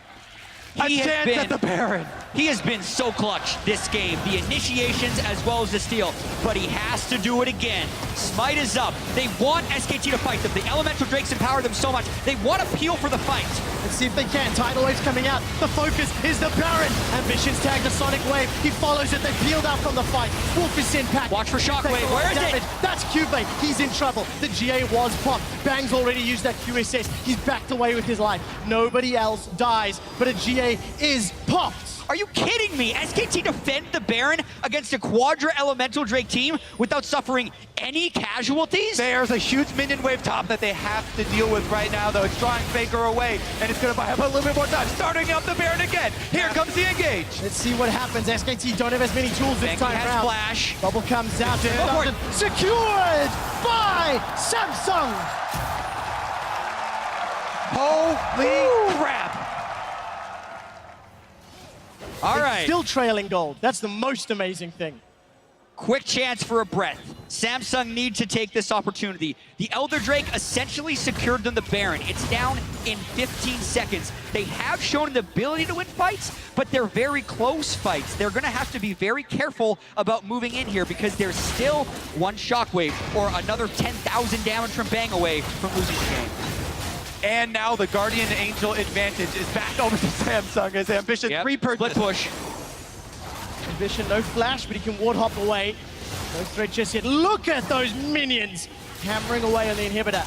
a chance at the Baron. He has been so clutch this game, the initiations as well as the steal, but he has to do it again. Smite is up. They want SKT to fight them. The Elemental Drakes empower them so much. They want to peel for the fight. Let's see if they can. Tidal Wave's coming out. The focus is the Baron. Ambition's tagged the Sonic Wave. He follows it. They peeled out from the fight. Wolf is in pack. Watch for Shockwave. Where is it? That's CuVee. He's in trouble. The GA was popped. Bang's already used that QSS. He's backed away with his life. Nobody else dies, but a GA is popped. Are you kidding me? SKT defend the Baron against a Quadra Elemental Drake team without suffering any casualties? There's a huge minion wave top that they have to deal with right now, though. It's drawing Faker away, and it's going to buy up a little bit more time. Starting up the Baron again. Here comes the engage. Let's see what happens. SKT don't have as many tools this time has around. Flash. Bubble comes out. Secured by Samsung. Holy crap. All right. Still trailing gold. That's the most amazing thing. Quick chance for a breath. Samsung need to take this opportunity. The Elder Drake essentially secured them the Baron. It's down in 15 seconds. They have shown the ability to win fights, but they're very close fights. They're going to have to be very careful about moving in here because there's still one Shockwave or another 10,000 damage from Bang away from losing the game. And now the Guardian Angel advantage is back over to Samsung as Ambition repurchase. Split push. Ambition, no flash, but he can ward hop away. No threat just yet. Look at those minions hammering away on the inhibitor.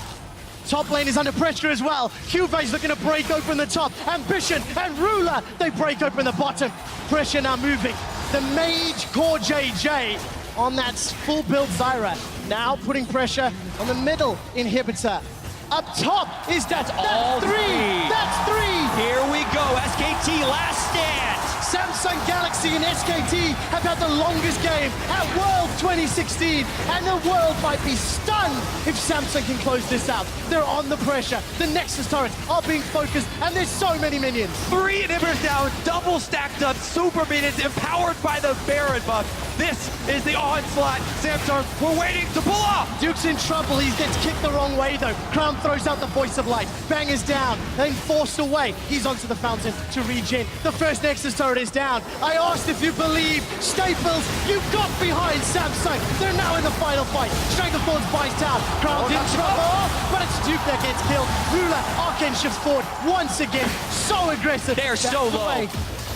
Top lane is under pressure as well. CuVee's looking to break open the top. Ambition and Ruler, they break open the bottom. Pressure now moving. The Mage CoreJJ on that full build Zyra. Now putting pressure on the middle inhibitor. Up top is that's all three. That's three. Here we go. SKT last stand. Samsung Galaxy and SKT have had the longest game at World 2016, and the world might be stunned if Samsung can close this out. They're on the pressure. The Nexus turrets are being focused, and there's so many minions. 3 inhibitors down, double stacked up, super minions empowered by the Baron buff. This is the onslaught. Samsung, we're waiting to pull off. Duke's in trouble. He gets kicked the wrong way, though. Crown throws out the voice of light. Bang is down, then forced away. He's onto the fountain to regen. The first Nexus turret is down. I asked if you believe. Staples, you got behind Samsung. They're now in the final fight. Stranglethorns buys down. Crown's in trouble, but it's Duke that gets killed. Ruler, Arcane shifts forward once again. So aggressive. They're so low.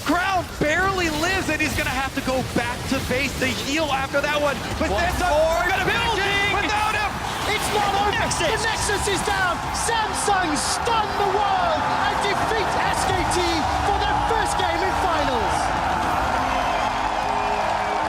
Crown barely lives, and he's going to have to go back to base to heal after that one. But Samsung going to building without him. It's not over. The Nexus is down. Samsung stun